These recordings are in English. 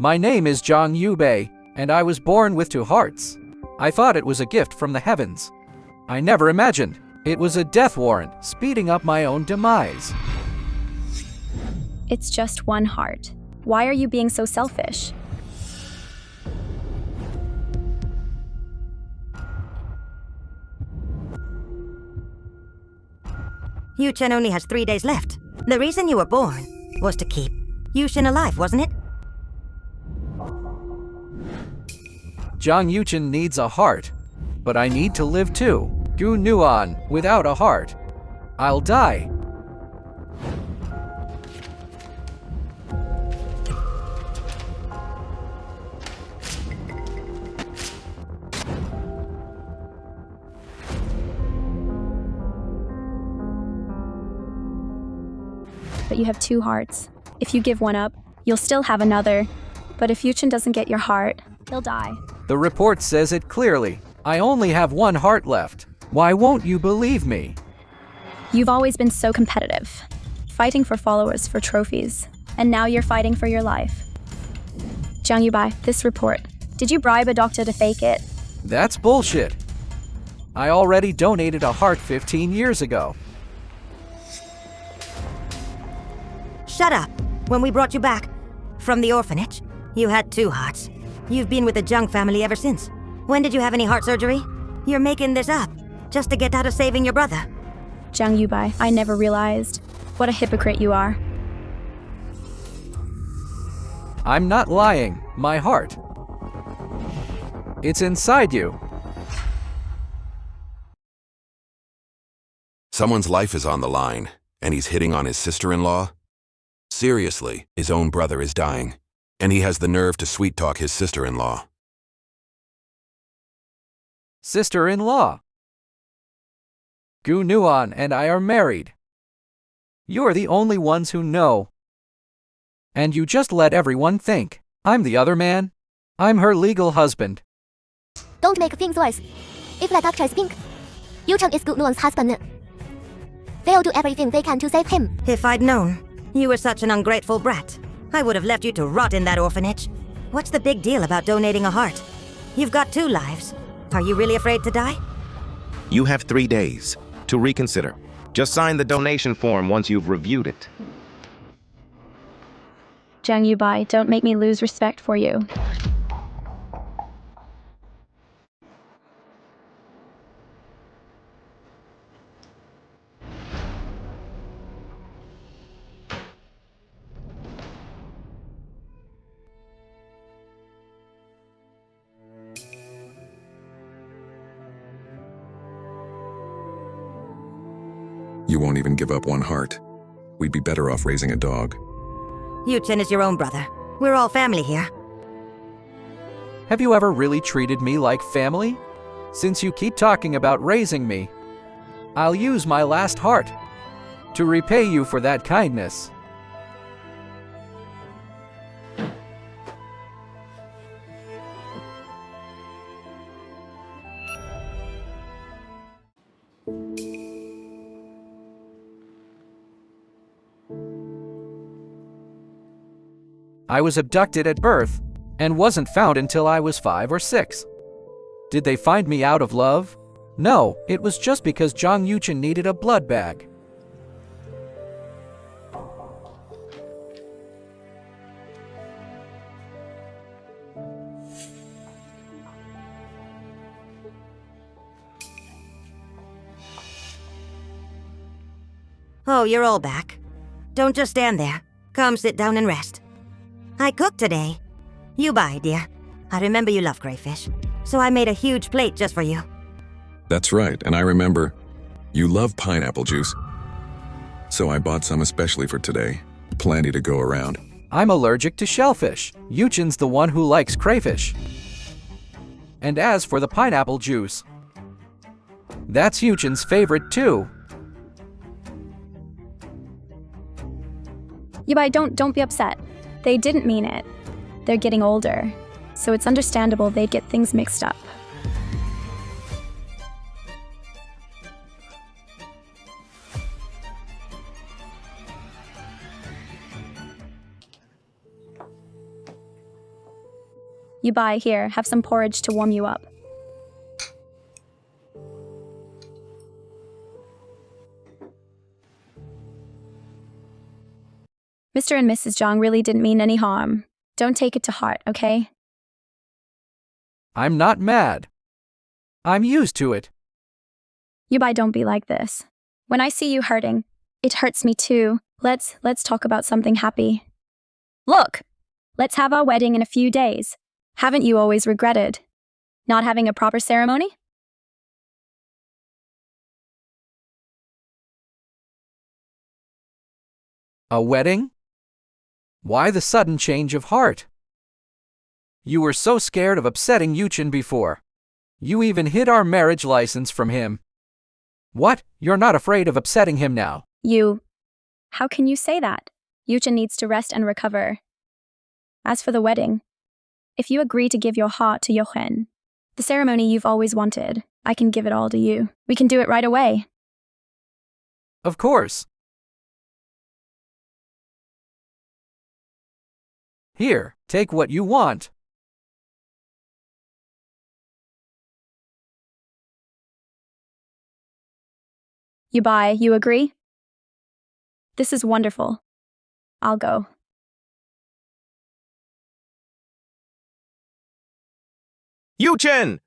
My name is Yubai, and I was born with 2 hearts. I thought it was a gift from the heavens. I never imagined it was a death warrant, speeding up my own demise. It's just 1 heart. Why are you being so selfish? Yuchen only has 3 days left. The reason you were born was to keep Yuchen alive, wasn't it? Yuchen needs a heart, but I need to live too. Gu Nuan, without a heart, I'll die. But you have 2 hearts. If you give one up, you'll still have another. But if Yuchen doesn't get your heart, he'll die. The report says it clearly. I only have 1 heart left. Why won't you believe me? You've always been so competitive, fighting for followers for trophies, and now you're fighting for your life. Yubai, this report. Did you bribe a doctor to fake it? That's bullshit. I already donated a heart 15 years ago. Shut up. When we brought you back from the orphanage, you had 2 hearts. You've been with the Jung family ever since. When did you have any heart surgery? You're making this up just to get out of saving your brother. Yubai, I never realized. What a hypocrite you are. I'm not lying. My heart. It's inside you. Someone's life is on the line, and he's hitting on his sister-in-law? Seriously, his own brother is dying, and he has the nerve to sweet-talk his sister-in-law. Sister-in-law. Gu Nuan and I are married. You're the only ones who know. And you just let everyone think I'm the other man. I'm her legal husband. Don't make things worse. If the doctors think Yuchen is Gu Nuan's husband, they'll do everything they can to save him. If I'd known you were such an ungrateful brat, I would have left you to rot in that orphanage. What's the big deal about donating a heart? You've got 2 lives. Are you really afraid to die? You have 3 days to reconsider. Just sign the donation form once you've reviewed it. Yubai, don't make me lose respect for you. You won't even give up 1 heart. We'd be better off raising a dog. Yuchen is your own brother. We're all family here. Have you ever really treated me like family? Since you keep talking about raising me, I'll use my last heart to repay you for that kindness. I was abducted at birth and wasn't found until I was 5 or 6. Did they find me out of love? No, it was just because Yuchen needed a blood bag. Oh, you're all back. Don't just stand there. Come sit down and rest. I cooked today. Yubai, dear. I remember you love crayfish, so I made a huge plate just for you. That's right, and I remember you love pineapple juice. So I bought some especially for today. Plenty to go around. I'm allergic to shellfish. Yuchen's the one who likes crayfish. And as for the pineapple juice, that's Yuchen's favorite too. Yubai, don't be upset. They didn't mean it. They're getting older, so it's understandable they'd get things mixed up. Yubai, here, have some porridge to warm you up. Mr. and Mrs. Zhang really didn't mean any harm. Don't take it to heart, okay? I'm not mad. I'm used to it. Yubai, don't be like this. When I see you hurting, it hurts me too. Let's talk about something happy. Look, let's have our wedding in a few days. Haven't you always regretted not having a proper ceremony? A wedding? Why the sudden change of heart? You were so scared of upsetting Yuchen before. You even hid our marriage license from him. What? You're not afraid of upsetting him now? How can you say that? Yuchen needs to rest and recover. As for the wedding, if you agree to give your heart to Yuchen, the ceremony you've always wanted, I can give it all to you. We can do it right away. Of course. Here, take what you want. Yubai, you agree? This is wonderful. I'll go. Yuchen!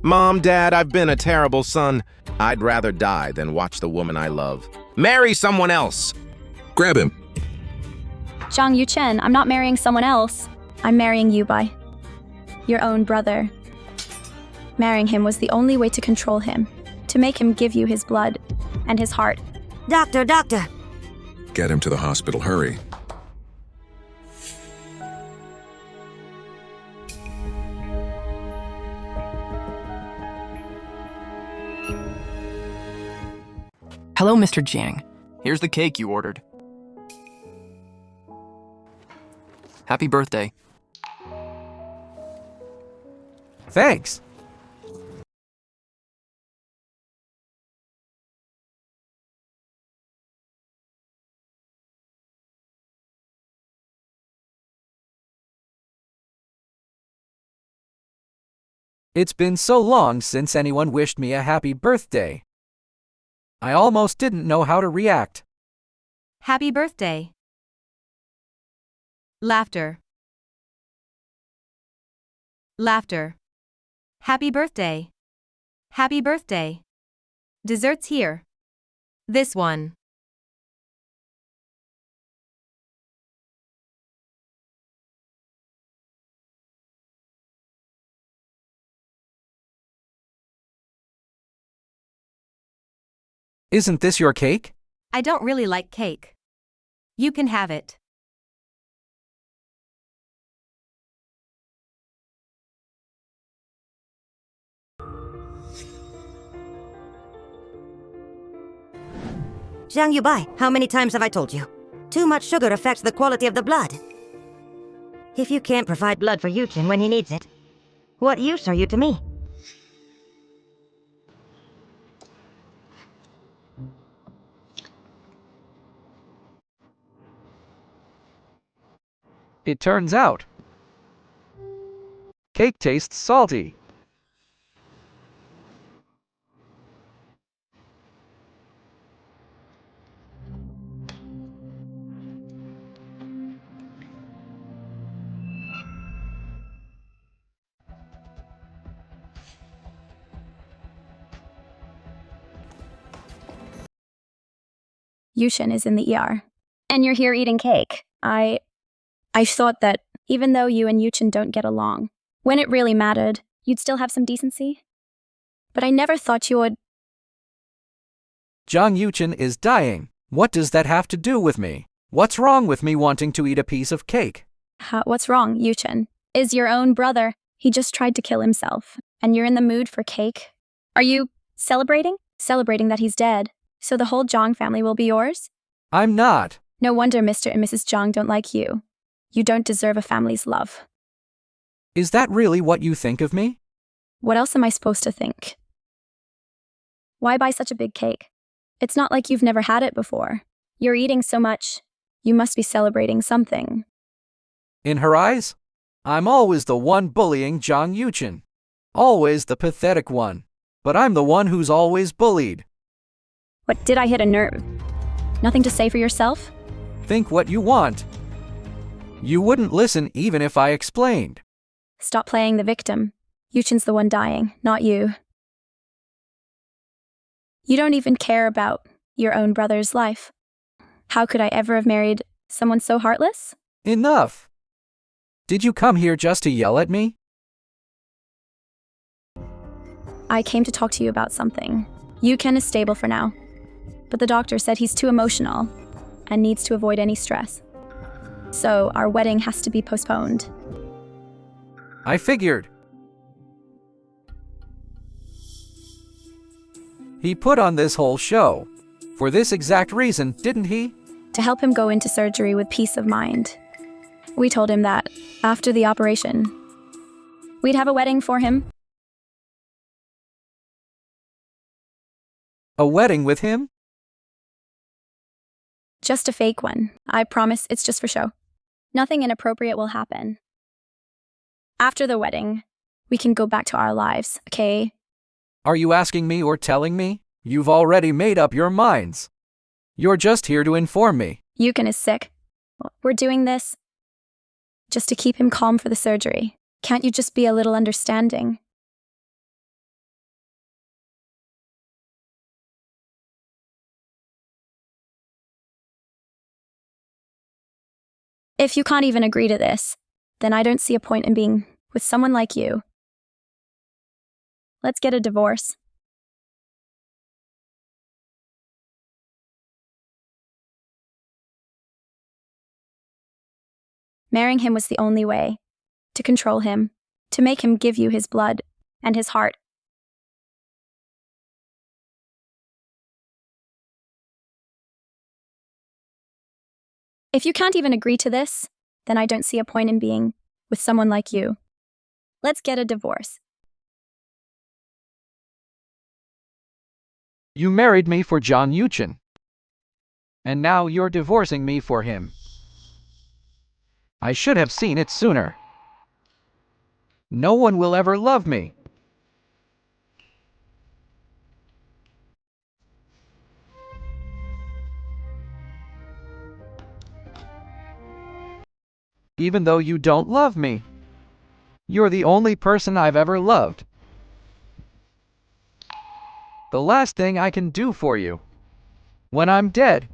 Mom, Dad, I've been a terrible son. I'd rather die than watch the woman I love. Marry someone else! Grab him. Zhang Yuchen, I'm not marrying someone else. I'm marrying Yubai, your own brother. Marrying him was the only way to control him, to make him give you his blood and his heart. Doctor! Get him to the hospital, hurry. Hello, Mr. Jiang. Here's the cake you ordered. Happy birthday. Thanks. It's been so long since anyone wished me a happy birthday. I almost didn't know how to react. Happy birthday. Laughter. Laughter. Happy birthday. Happy birthday. Desserts here. This one. Isn't this your cake? I don't really like cake. You can have it. Zhang Yubai, how many times have I told you? Too much sugar affects the quality of the blood. If you can't provide blood for Yuchen when he needs it, what use are you to me? It turns out, cake tastes salty. Yuchen is in the ER. And you're here eating cake. I thought that even though you and Yuchen don't get along, when it really mattered, you'd still have some decency. But I never thought you would. Zhang Yuchen is dying. What does that have to do with me? What's wrong with me wanting to eat a piece of cake? What's wrong, Yuchen? Is your own brother. He just tried to kill himself. And you're in the mood for cake? Are you celebrating? Celebrating that he's dead. So the whole Zhang family will be yours? I'm not. No wonder Mr. and Mrs. Zhang don't like you. You don't deserve a family's love. Is that really what you think of me? What else am I supposed to think? Why buy such a big cake? It's not like you've never had it before. You're eating so much. You must be celebrating something. In her eyes, I'm always the one bullying Zhang Yuchen. Always the pathetic one. But I'm the one who's always bullied. What, did I hit a nerve? Nothing to say for yourself? Think what you want. You wouldn't listen even if I explained. Stop playing the victim. Yuchen's the one dying, not you. You don't even care about your own brother's life. How could I ever have married someone so heartless? Enough! Did you come here just to yell at me? I came to talk to you about something. Yuchen is stable for now, but the doctor said he's too emotional and needs to avoid any stress. So our wedding has to be postponed. I figured. He put on this whole show. For this exact reason, didn't he? To help him go into surgery with peace of mind. We told him that, after the operation, we'd have a wedding for him. A wedding with him? Just a fake one. I promise it's just for show. Nothing inappropriate will happen. After the wedding, we can go back to our lives, okay? Are you asking me or telling me? You've already made up your minds. You're just here to inform me. Yuchen is sick. We're doing this just to keep him calm for the surgery. Can't you just be a little understanding? If you can't even agree to this, then I don't see a point in being with someone like you. Let's get a divorce. Marrying him was the only way to control him, to make him give you his blood and his heart. If you can't even agree to this, then I don't see a point in being with someone like you. Let's get a divorce. You married me for Zhang Yuchen. And now you're divorcing me for him. I should have seen it sooner. No one will ever love me. Even though you don't love me. You're the only person I've ever loved. The last thing I can do for you, when I'm dead,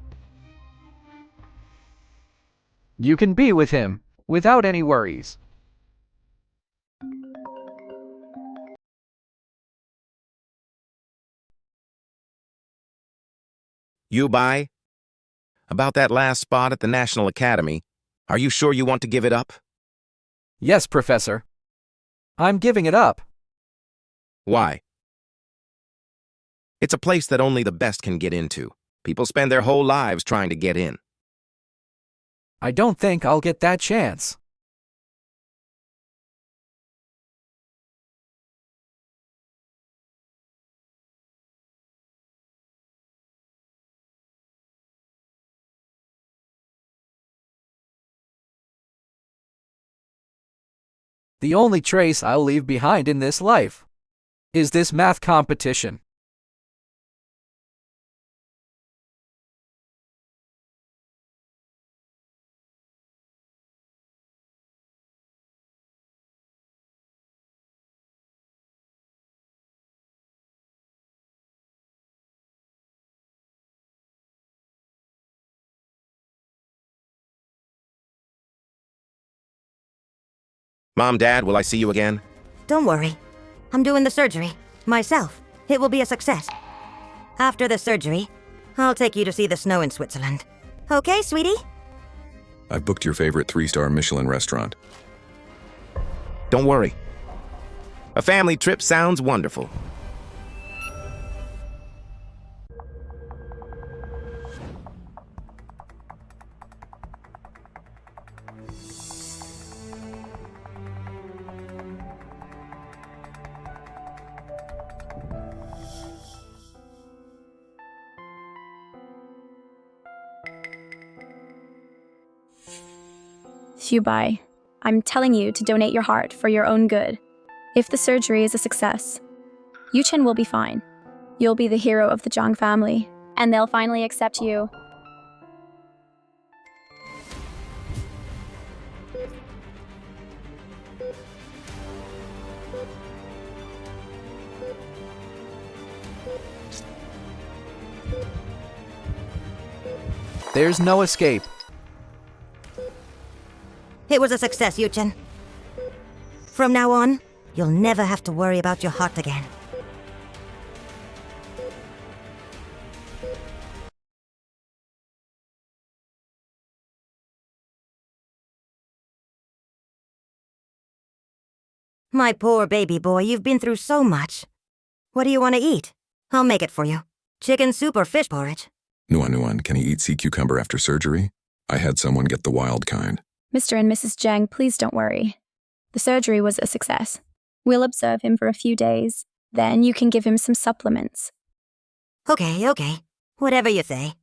you can be with him, without any worries. Yubai, about that last spot at the National Academy, are you sure you want to give it up? Yes, Professor. I'm giving it up. Why? It's a place that only the best can get into. People spend their whole lives trying to get in. I don't think I'll get that chance. The only trace I'll leave behind in this life is this math competition. Mom, Dad, will I see you again? Don't worry. I'm doing the surgery. Myself. It will be a success. After the surgery, I'll take you to see the snow in Switzerland. Okay, sweetie? I've booked your favorite 3-star Michelin restaurant. Don't worry. A family trip sounds wonderful. Yubai, I'm telling you to donate your heart for your own good. If the surgery is a success, Yuchen will be fine. You'll be the hero of the Zhang family, and they'll finally accept you. There's no escape. It was a success, Yuchen. From now on, you'll never have to worry about your heart again. My poor baby boy, you've been through so much. What do you want to eat? I'll make it for you. Chicken soup or fish porridge? Nuan, can he eat sea cucumber after surgery? I had someone get the wild kind. Mr. and Mrs. Zhang, please don't worry. The surgery was a success. We'll observe him for a few days. Then you can give him some supplements. Okay. Whatever you say.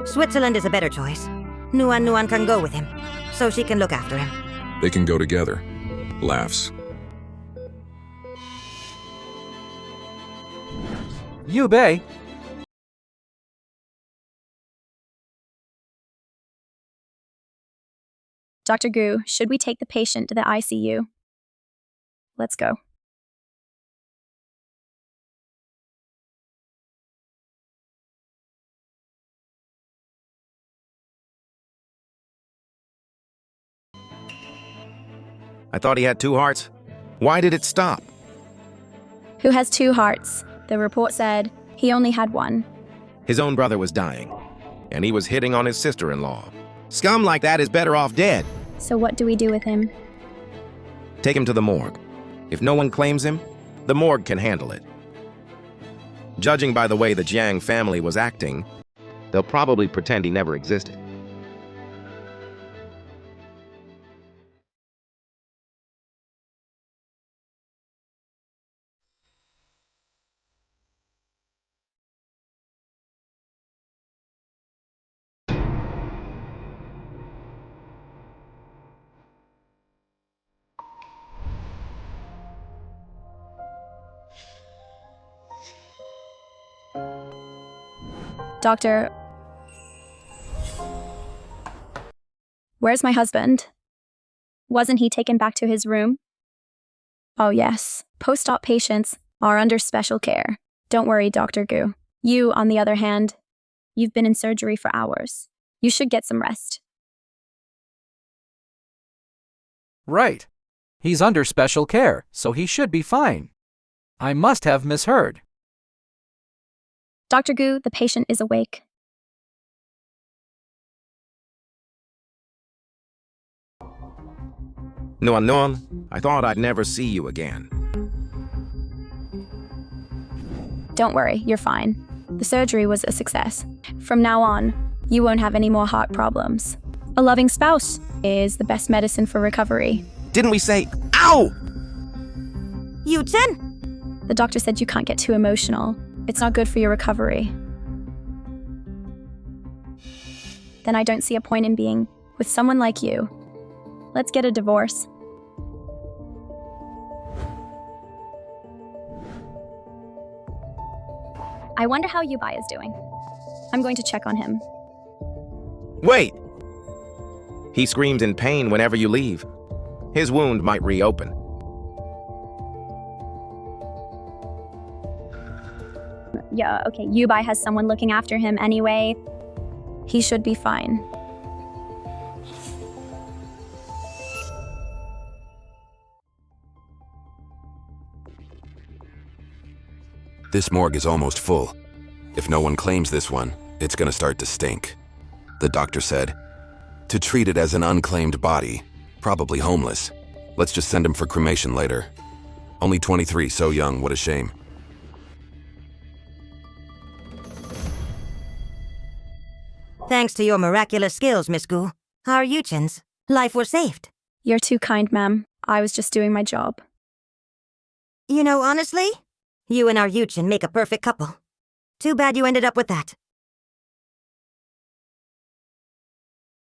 Switzerland is a better choice. Nuan can go with him, so she can look after him. They can go together. Laughs. Yubai! Dr. Gu, should we take the patient to the ICU? Let's go. I thought he had 2 hearts. Why did it stop? Who has 2 hearts? The report said he only had 1. His own brother was dying, and he was hitting on his sister-in-law. Scum like that is better off dead. So what do we do with him? Take him to the morgue. If no one claims him, the morgue can handle it. Judging by the way the Jiang family was acting, they'll probably pretend he never existed. Doctor, where's my husband? Wasn't he taken back to his room? Oh yes, post-op patients are under special care. Don't worry, Dr. Gu. You, on the other hand, you've been in surgery for hours. You should get some rest. Right. He's under special care, so he should be fine. I must have misheard. Dr. Gu, the patient is awake. Nuan, I thought I'd never see you again. Don't worry, you're fine. The surgery was a success. From now on, you won't have any more heart problems. A loving spouse is the best medicine for recovery. Didn't we say, ow? Yuchen? The doctor said you can't get too emotional. It's not good for your recovery. Then I don't see a point in being with someone like you. Let's get a divorce. I wonder how Yubai is doing. I'm going to check on him. Wait! He screams in pain whenever you leave. His wound might reopen. Yeah, okay, Yubai has someone looking after him anyway. He should be fine. This morgue is almost full. If no one claims this one, it's gonna start to stink. The doctor said, to treat it as an unclaimed body, probably homeless. Let's just send him for cremation later. Only 23, so young, what a shame. Thanks to your miraculous skills, Miss Gu, our Yuchen's life was saved. You're too kind, ma'am. I was just doing my job. You know, honestly, you and our Yuchen make a perfect couple. Too bad you ended up with that.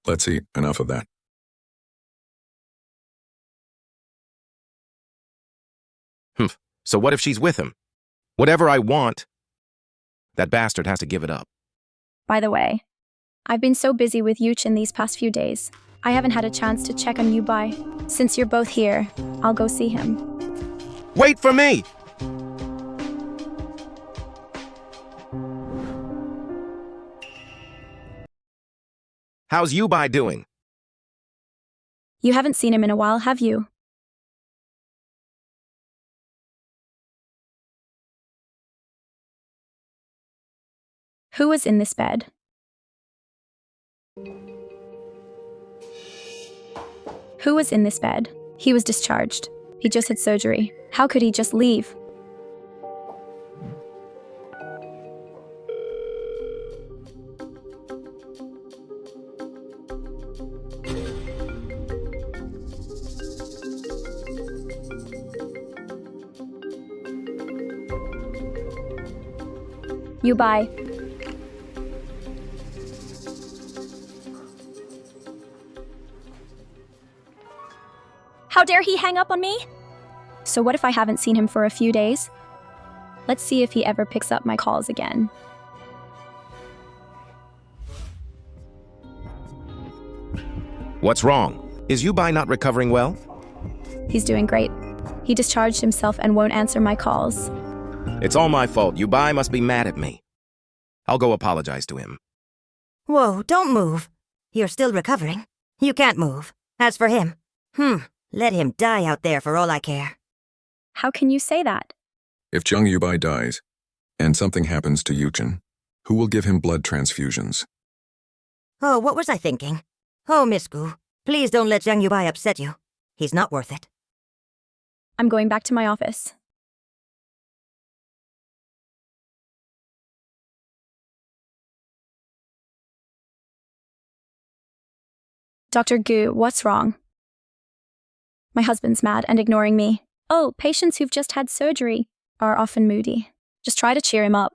Let's see, enough of that. So what if she's with him? Whatever I want, that bastard has to give it up. By the way, I've been so busy with Yuchen these past few days. I haven't had a chance to check on Yubai. Since you're both here, I'll go see him. Wait for me! How's Yubai doing? You haven't seen him in a while, have you? Who was in this bed? Who was in this bed? He was discharged. He just had surgery. How could he just leave? Yubai. How dare he hang up on me? So what if I haven't seen him for a few days? Let's see if he ever picks up my calls again. What's wrong? Is Yubai not recovering well? He's doing great. He discharged himself and won't answer my calls. It's all my fault. Yubai must be mad at me. I'll go apologize to him. Whoa, don't move. You're still recovering. You can't move. As for him, let him die out there for all I care. How can you say that? If Jung Yubai dies, and something happens to Yuchen, who will give him blood transfusions? Oh, what was I thinking? Oh, Miss Gu, please don't let Zhang Yubai upset you. He's not worth it. I'm going back to my office. Dr. Gu, what's wrong? My husband's mad and ignoring me. Oh, patients who've just had surgery are often moody. Just try to cheer him up.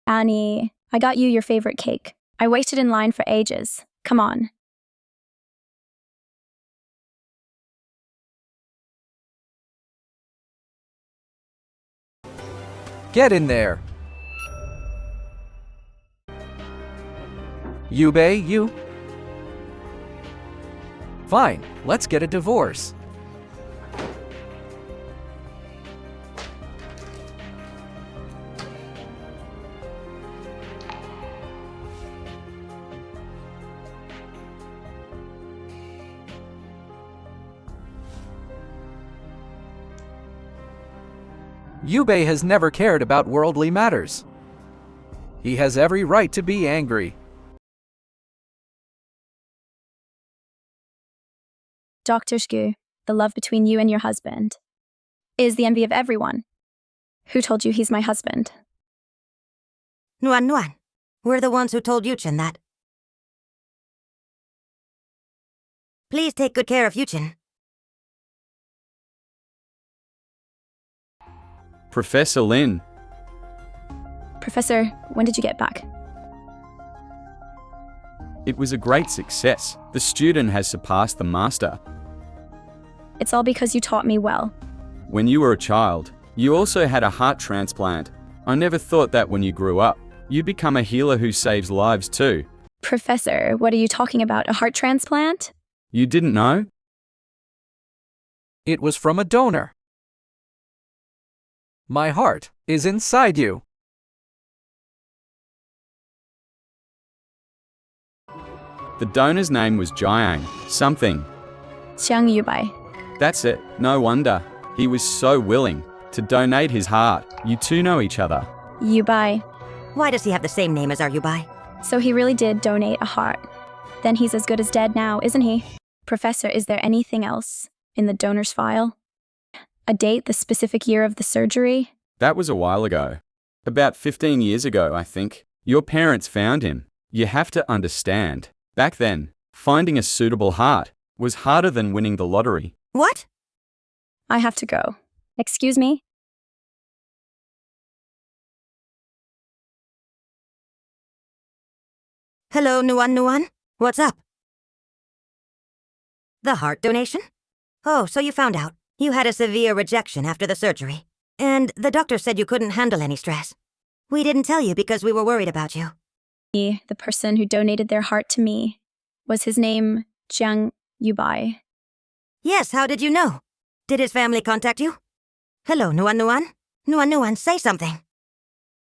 Annie, I got you your favorite cake. I waited in line for ages. Come on. Get in there. Yubai, you? Fine, let's get a divorce. Yubai has never cared about worldly matters. He has every right to be angry. Dr. Shgu, the love between you and your husband is the envy of everyone. Who told you he's my husband? Nuan Nuan, we're the ones who told Yuchen that. Please take good care of Yuchen. Professor Lin. Professor, when did you get back? It was a great success. The student has surpassed the master. It's all because you taught me well. When you were a child, you also had a heart transplant. I never thought that when you grew up, you'd become a healer who saves lives too. Professor, what are you talking about? A heart transplant? You didn't know? It was from a donor. My heart is inside you. The donor's name was Jiang something. Xiang Yubai. That's it. No wonder. He was so willing to donate his heart. You two know each other. Yubai. Why does he have the same name as our Yubai? So he really did donate a heart. Then he's as good as dead now, isn't he? Professor, is there anything else in the donor's file? A date, the specific year of the surgery? That was a while ago. About 15 years ago, I think. Your parents found him. You have to understand. Back then, finding a suitable heart was harder than winning the lottery. What? I have to go. Excuse me? Hello, Nuan. What's up? The heart donation? Oh, so you found out. You had a severe rejection after the surgery. And the doctor said you couldn't handle any stress. We didn't tell you because we were worried about you. The person who donated their heart to me. Was his name Jiang Yubai? Yes, how did you know? Did his family contact you? Hello, Nuan. Nuan, say something.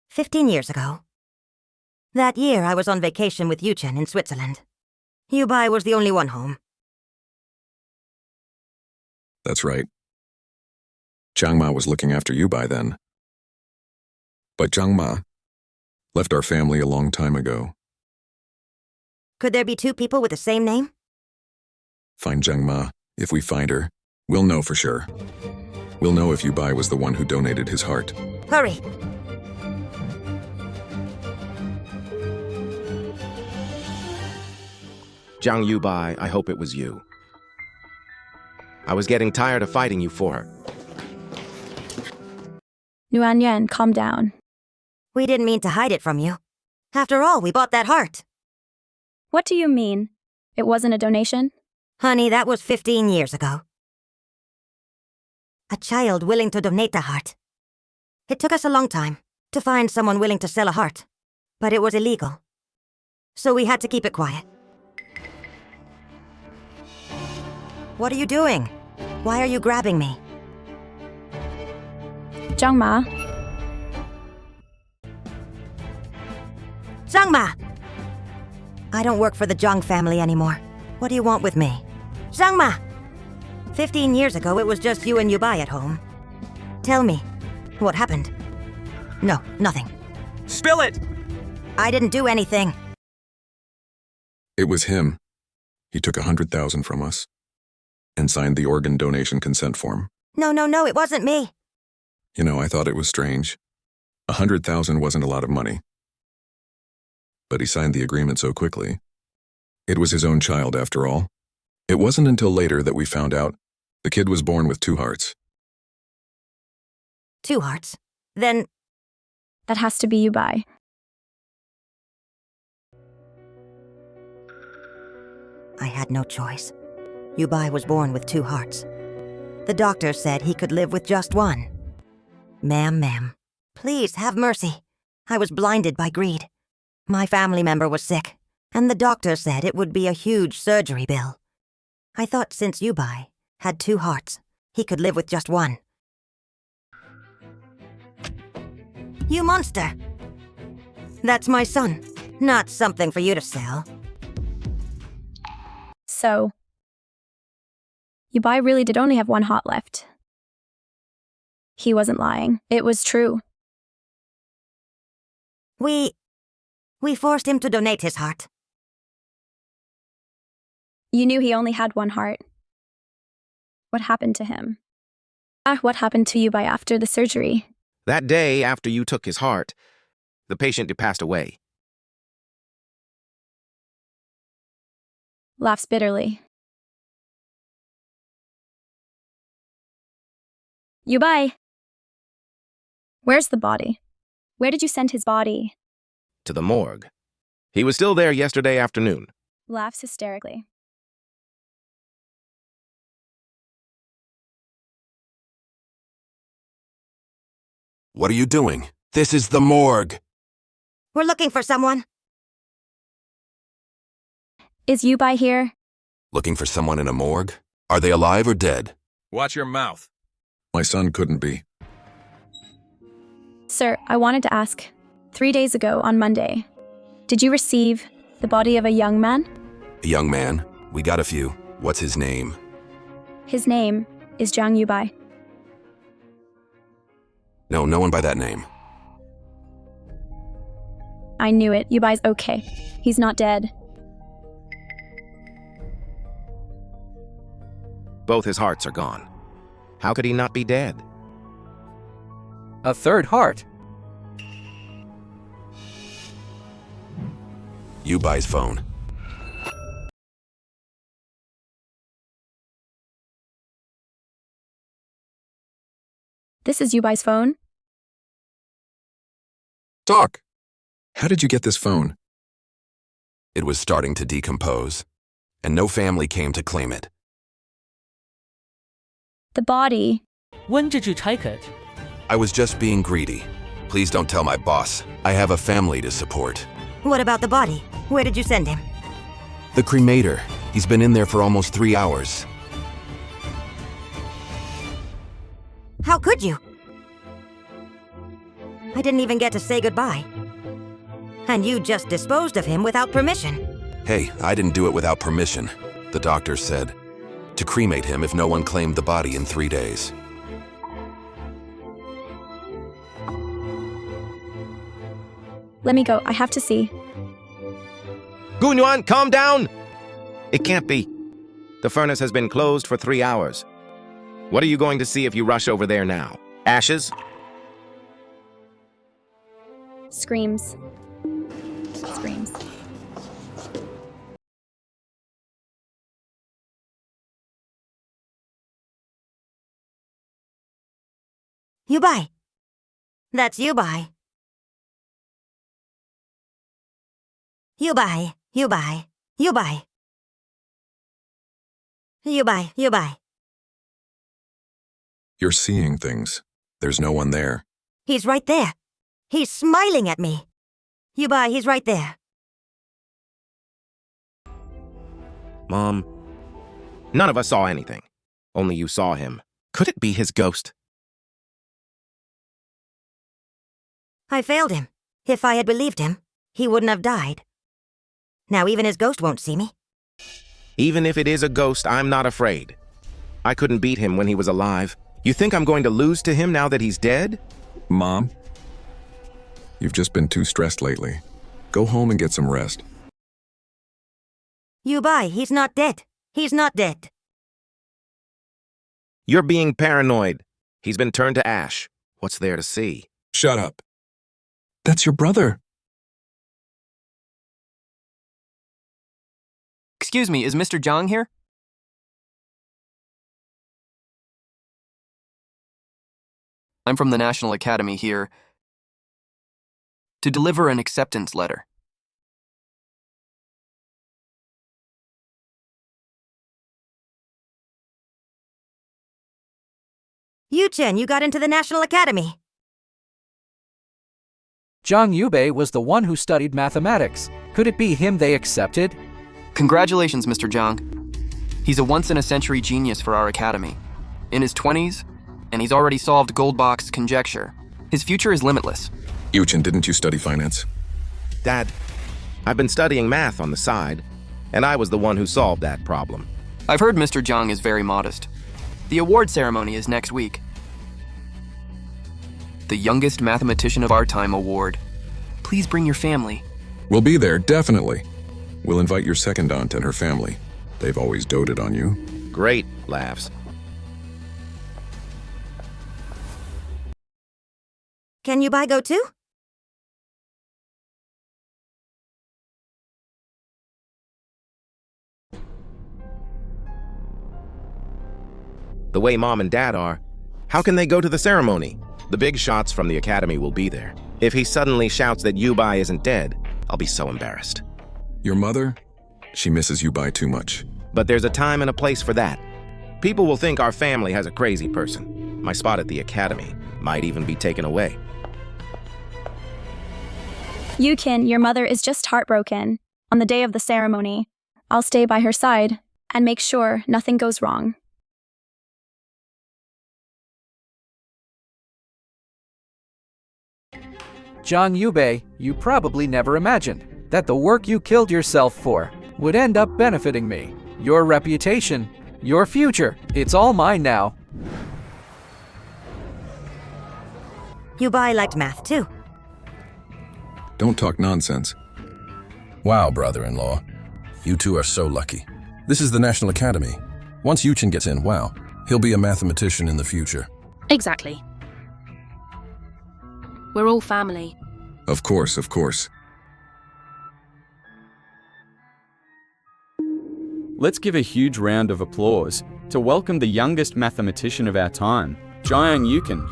15 years ago. That year, I was on vacation with Yuchen in Switzerland. Yubai was the only one home. That's right. Zhang Ma was looking after Yubai then. But Zhang Ma left our family a long time ago. Could there be two people with the same name? Find Zhang Ma. If we find her, we'll know for sure. We'll know if Yubai was the one who donated his heart. Hurry! Zhang Yubai, I hope it was you. I was getting tired of fighting you for her. Nuan Yan, calm down. We didn't mean to hide it from you. After all, we bought that heart. What do you mean? It wasn't a donation? Honey, that was 15 years ago. A child willing to donate a heart. It took us a long time to find someone willing to sell a heart, but it was illegal. So we had to keep it quiet. What are you doing? Why are you grabbing me? Zhang Ma. Zhang Ma! I don't work for the Zhang family anymore. What do you want with me? Zhang Ma! 15 years ago, it was just you and Yubai at home. Tell me, what happened? No, nothing. Spill it! I didn't do anything. It was him. He took 100,000 from us and signed the organ donation consent form. No, it wasn't me. You know, I thought it was strange. 100,000 wasn't a lot of money. But he signed the agreement so quickly. It was his own child, after all. It wasn't until later that we found out the kid was born with 2 hearts. 2 hearts? Then... That has to be Yubai. I had no choice. Yubai was born with 2 hearts. The doctor said he could live with just 1. Ma'am, please have mercy. I was blinded by greed. My family member was sick, and the doctor said it would be a huge surgery bill. I thought since Yubai had 2 hearts, he could live with just 1. You monster! That's my son, not something for you to sell. So, Yubai really did only have 1 heart left. He wasn't lying. It was true. We forced him to donate his heart. You knew he only had 1 heart. What happened to him? What happened to Yubai after the surgery? That day after you took his heart, the patient passed away. Laughs bitterly. Yubai! Where's the body? Where did you send his body? To the morgue. He was still there yesterday afternoon. Laughs hysterically. What are you doing? This is the morgue. We're looking for someone. Is Yubai here? Looking for someone in a morgue? Are they alive or dead? Watch your mouth. My son couldn't be. Sir, I wanted to ask, 3 days ago on Monday, did you receive the body of a young man? A young man? We got a few. What's his name? His name is Jiang Yubai. No, no one by that name. I knew it. Yubai's okay. He's not dead. Both his hearts are gone. How could he not be dead? A third heart. Yubai's phone. This is Yubai's phone. Doc, how did you get this phone? It was starting to decompose, and no family came to claim it. The body. When did you take it? I was just being greedy. Please don't tell my boss. I have a family to support. What about the body? Where did you send him? The cremator. He's been in there for almost 3 hours. How could you? I didn't even get to say goodbye. And you just disposed of him without permission. Hey, I didn't do it without permission. The doctor said to cremate him if no one claimed the body in 3 days. Let me go. I have to see. Gunyuan, calm down! It can't be. The furnace has been closed for 3 hours. What are you going to see if you rush over there now? Ashes? Screams. Screams. Yubai. That's Yubai. Yubai, Yubai, Yubai. Yubai, Yubai. You're seeing things. There's no one there. He's right there. He's smiling at me. Yubai, he's right there. Mom, none of us saw anything. Only you saw him. Could it be his ghost? I failed him. If I had believed him, he wouldn't have died. Now even his ghost won't see me. Even if it is a ghost, I'm not afraid. I couldn't beat him when he was alive. You think I'm going to lose to him now that he's dead? Mom, you've just been too stressed lately. Go home and get some rest. Yubai, he's not dead. He's not dead. You're being paranoid. He's been turned to ash. What's there to see? Shut up. That's your brother. Excuse me, is Mr. Jiang here? I'm from the National Academy here to deliver an acceptance letter. Yuchen, you got into the National Academy. Jiang Yubai was the one who studied mathematics. Could it be him they accepted? Congratulations, Mr. Jiang. He's a once-in-a-century genius for our academy. In his 20s, and he's already solved Goldbach's conjecture. His future is limitless. Yuchen, didn't you study finance? Dad, I've been studying math on the side, and I was the one who solved that problem. I've heard Mr. Jiang is very modest. The award ceremony is next week. The Youngest Mathematician of Our Time award. Please bring your family. We'll be there, definitely. We'll invite your second aunt and her family. They've always doted on you. Great, laughs. Can Yubai go too? The way Mom and Dad are, how can they go to the ceremony? The big shots from the academy will be there. If he suddenly shouts that Yubai isn't dead, I'll be so embarrassed. Your mother? She misses Yubai too much. But there's a time and a place for that. People will think our family has a crazy person. My spot at the academy might even be taken away. Yuchen, your mother is just heartbroken. On the day of the ceremony, I'll stay by her side and make sure nothing goes wrong. John Yubai, you probably never imagined that the work you killed yourself for would end up benefiting me. Your reputation, your future, it's all mine now. Yubai liked math too. Don't talk nonsense. Wow, brother-in-law. You two are so lucky. This is the National Academy. Once Yuchen gets in, wow, he'll be a mathematician in the future. Exactly. We're all family. Of course, of course. Let's give a huge round of applause to welcome the youngest mathematician of our time, Jiang Yuchen.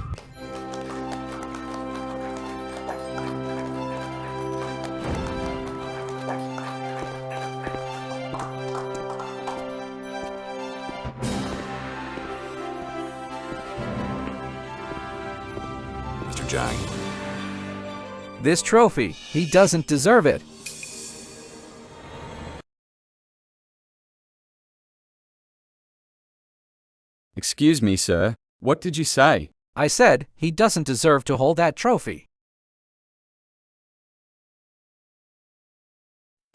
Mr. Jiang. This trophy, he doesn't deserve it. Excuse me, sir. What did you say? I said he doesn't deserve to hold that trophy.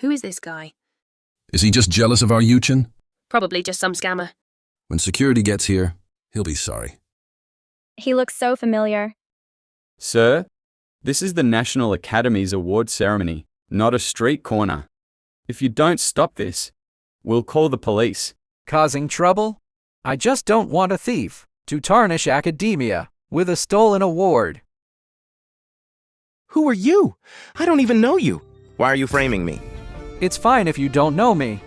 Who is this guy? Is he just jealous of our Yuchen? Probably just some scammer. When security gets here, he'll be sorry. He looks so familiar. Sir, this is the National Academy's award ceremony, not a street corner. If you don't stop this, we'll call the police. Causing trouble? I just don't want a thief to tarnish academia with a stolen award. Who are you? I don't even know you. Why are you framing me? It's fine if you don't know me.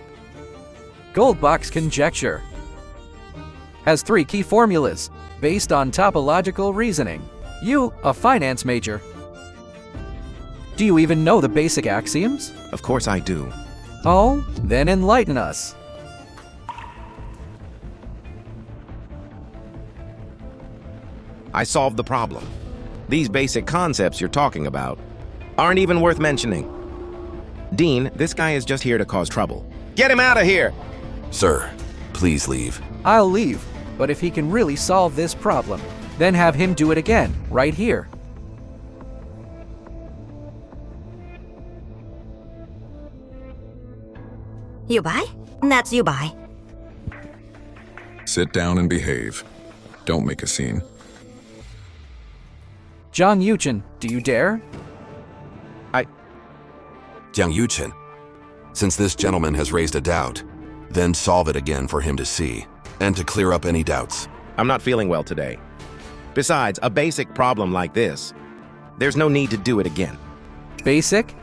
Goldbox conjecture has 3 key formulas based on topological reasoning. You, a finance major. Do you even know the basic axioms? Of course I do. Oh, then enlighten us. I solved the problem. These basic concepts you're talking about aren't even worth mentioning. Dean, this guy is just here to cause trouble. Get him out of here! Sir, please leave. I'll leave, but if he can really solve this problem, then have him do it again, right here. Yubai? That's Yubai. Sit down and behave. Don't make a scene. Jiang Yuchen, do you dare? Jiang Yuchen, since this gentleman has raised a doubt, then solve it again for him to see, and to clear up any doubts. I'm not feeling well today. Besides, a basic problem like this, there's no need to do it again. Basic?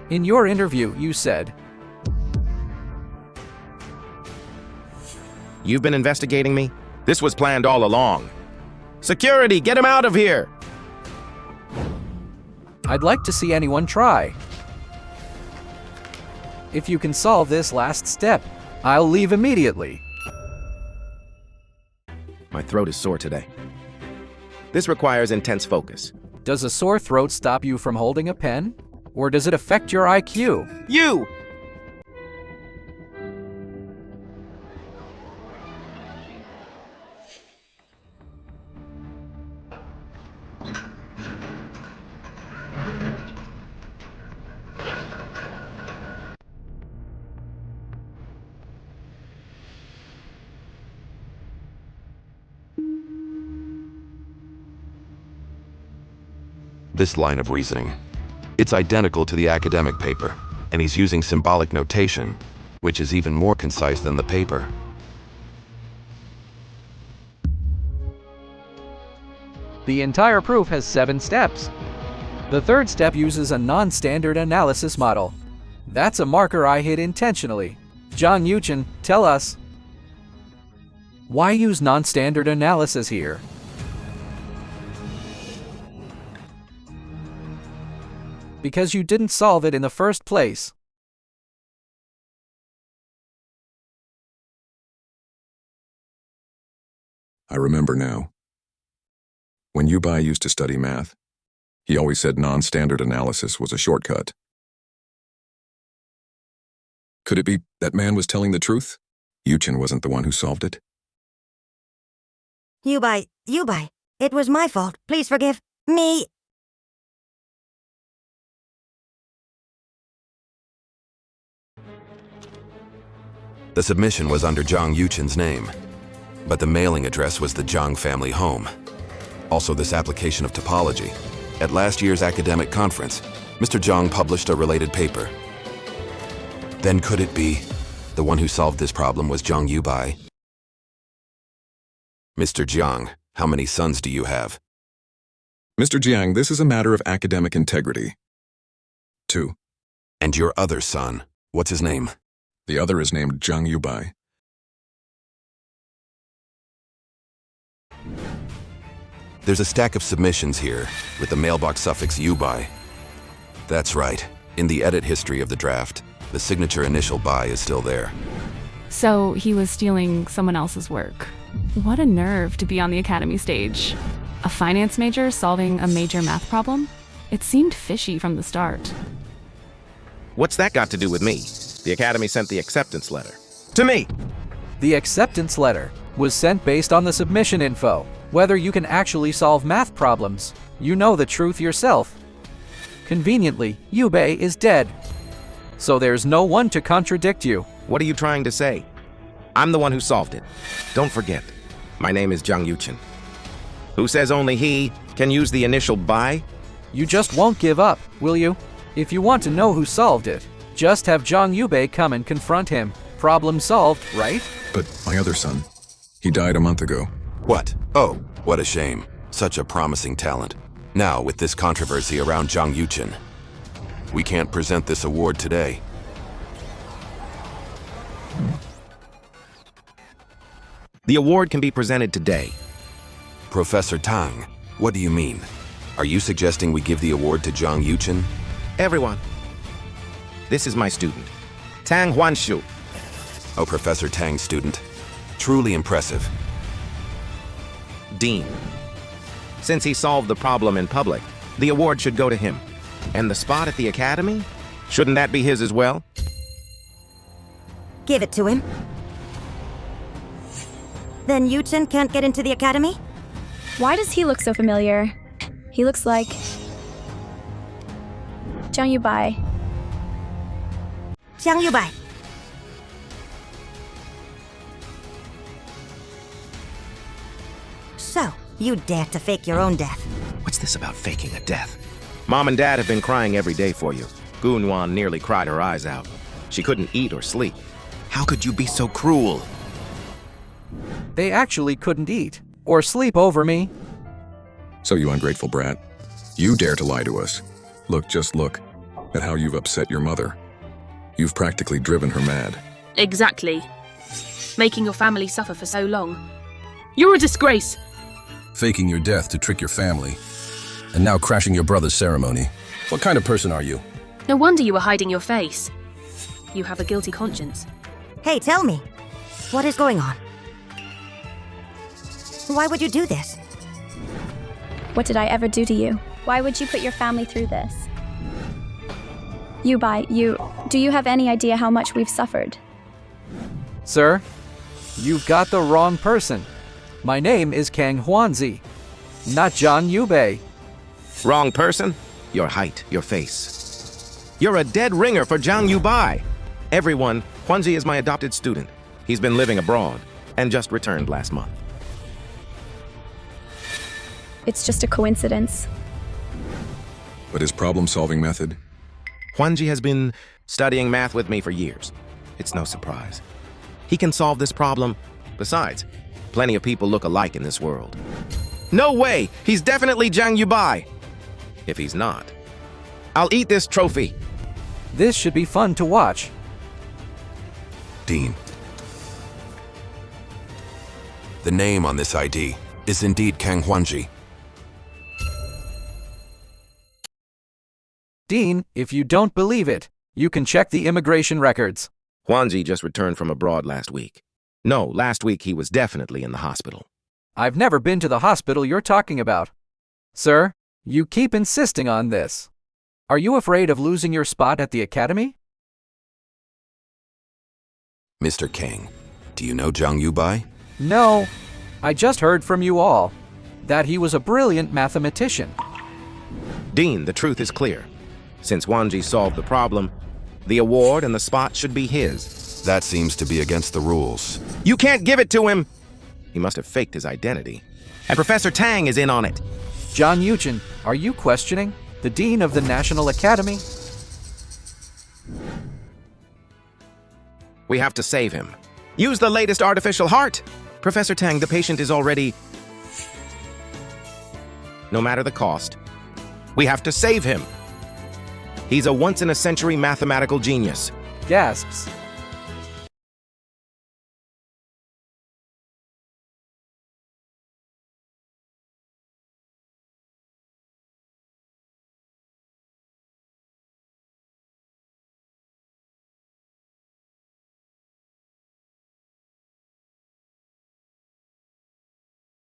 In your interview, you said, You've been investigating me? This was planned all along. Security, get him out of here! I'd like to see anyone try. If you can solve this last step, I'll leave immediately. My throat is sore today. This requires intense focus. Does a sore throat stop you from holding a pen? Or does it affect your IQ? You! This line of reasoning. It's identical to the academic paper, and he's using symbolic notation, which is even more concise than the paper. The entire proof has 7 steps. The 3rd step uses a non-standard analysis model. That's a marker I hid intentionally. Jiang Yuchen, tell us. Why use non-standard analysis here? Because you didn't solve it in the first place. I remember now. When Yubai used to study math, he always said non-standard analysis was a shortcut. Could it be that man was telling the truth? Yuchen wasn't the one who solved it. Yubai, it was my fault. Please forgive me. The submission was under Zhang Yuchen's name, but the mailing address was the Zhang family home. Also, this application of topology. At last year's academic conference, Mr. Zhang published a related paper. Then could it be the one who solved this problem was Zhang Yubai? Mr. Zhang, how many sons do you have? Mr. Jiang, this is a matter of academic integrity. 2. And your other son, what's his name? The other is named Zhang Yubai. There's a stack of submissions here with the mailbox suffix Yubai. That's right. In the edit history of the draft, the signature initial Bai is still there. So he was stealing someone else's work. What a nerve to be on the academy stage. A finance major solving a major math problem? It seemed fishy from the start. What's that got to do with me? The Academy sent the acceptance letter. To me! The acceptance letter was sent based on the submission info. Whether you can actually solve math problems, you know the truth yourself. Conveniently, Yubai is dead. So there's no one to contradict you. What are you trying to say? I'm the one who solved it. Don't forget, my name is Zhang Yuchen. Who says only he can use the initial Bai? You just won't give up, will you? If you want to know who solved it, just have Zhang Yubai come and confront him. Problem solved, right? But my other son, he died a month ago. What? Oh, what a shame. Such a promising talent. Now, with this controversy around Zhang Yuchen, we can't present this award today. The award can be presented today. Professor Tang, what do you mean? Are you suggesting we give the award to Zhang Yuchen? Everyone. This is my student, Tang Huanshu. Oh, Professor Tang's student. Truly impressive. Dean. Since he solved the problem in public, the award should go to him. And the spot at the Academy? Shouldn't that be his as well? Give it to him. Then Yuchen can't get into the Academy? Why does he look so familiar? He looks like Zhang Yubai. Zhang Yubai. So, you dare to fake your own death? What's this about faking a death? Mom and Dad have been crying every day for you. Gunwan nearly cried her eyes out. She couldn't eat or sleep. How could you be so cruel? They actually couldn't eat or sleep over me. So you ungrateful brat. You dare to lie to us. Look, just look at how you've upset your mother. You've practically driven her mad. Exactly. Making your family suffer for so long. You're a disgrace. Faking your death to trick your family. And now crashing your brother's ceremony. What kind of person are you? No wonder you were hiding your face. You have a guilty conscience. Hey, tell me. What is going on? Why would you do this? What did I ever do to you? Why would you put your family through this? Yubai, do you have any idea how much we've suffered? Sir, you've got the wrong person. My name is Kang Huanzi, not Zhang Yubai. Wrong person? Your height, your face. You're a dead ringer for Zhang Yubai. Everyone, Huanzi is my adopted student. He's been living abroad and just returned last month. It's just a coincidence. But his problem-solving method? Huanji has been studying math with me for years. It's no surprise. He can solve this problem. Besides, plenty of people look alike in this world. No way! He's definitely Zhang Yubai! If he's not, I'll eat this trophy. This should be fun to watch. Dean. The name on this ID is indeed Kang Huanji. Dean, if you don't believe it, you can check the immigration records. Huanji just returned from abroad last week. No, last week he was definitely in the hospital. I've never been to the hospital you're talking about. Sir, you keep insisting on this. Are you afraid of losing your spot at the Academy? Mr. Kang, do you know Zhang Yubai? No, I just heard from you all that he was a brilliant mathematician. Dean, the truth is clear. Since Huanji solved the problem, the award and the spot should be his. That seems to be against the rules. You can't give it to him! He must have faked his identity. And Professor Tang is in on it. John Yuchen, are you questioning the Dean of the National Academy? We have to save him. Use the latest artificial heart! Professor Tang, the patient is already... No matter the cost, we have to save him. He's a once-in-a-century mathematical genius. Gasps.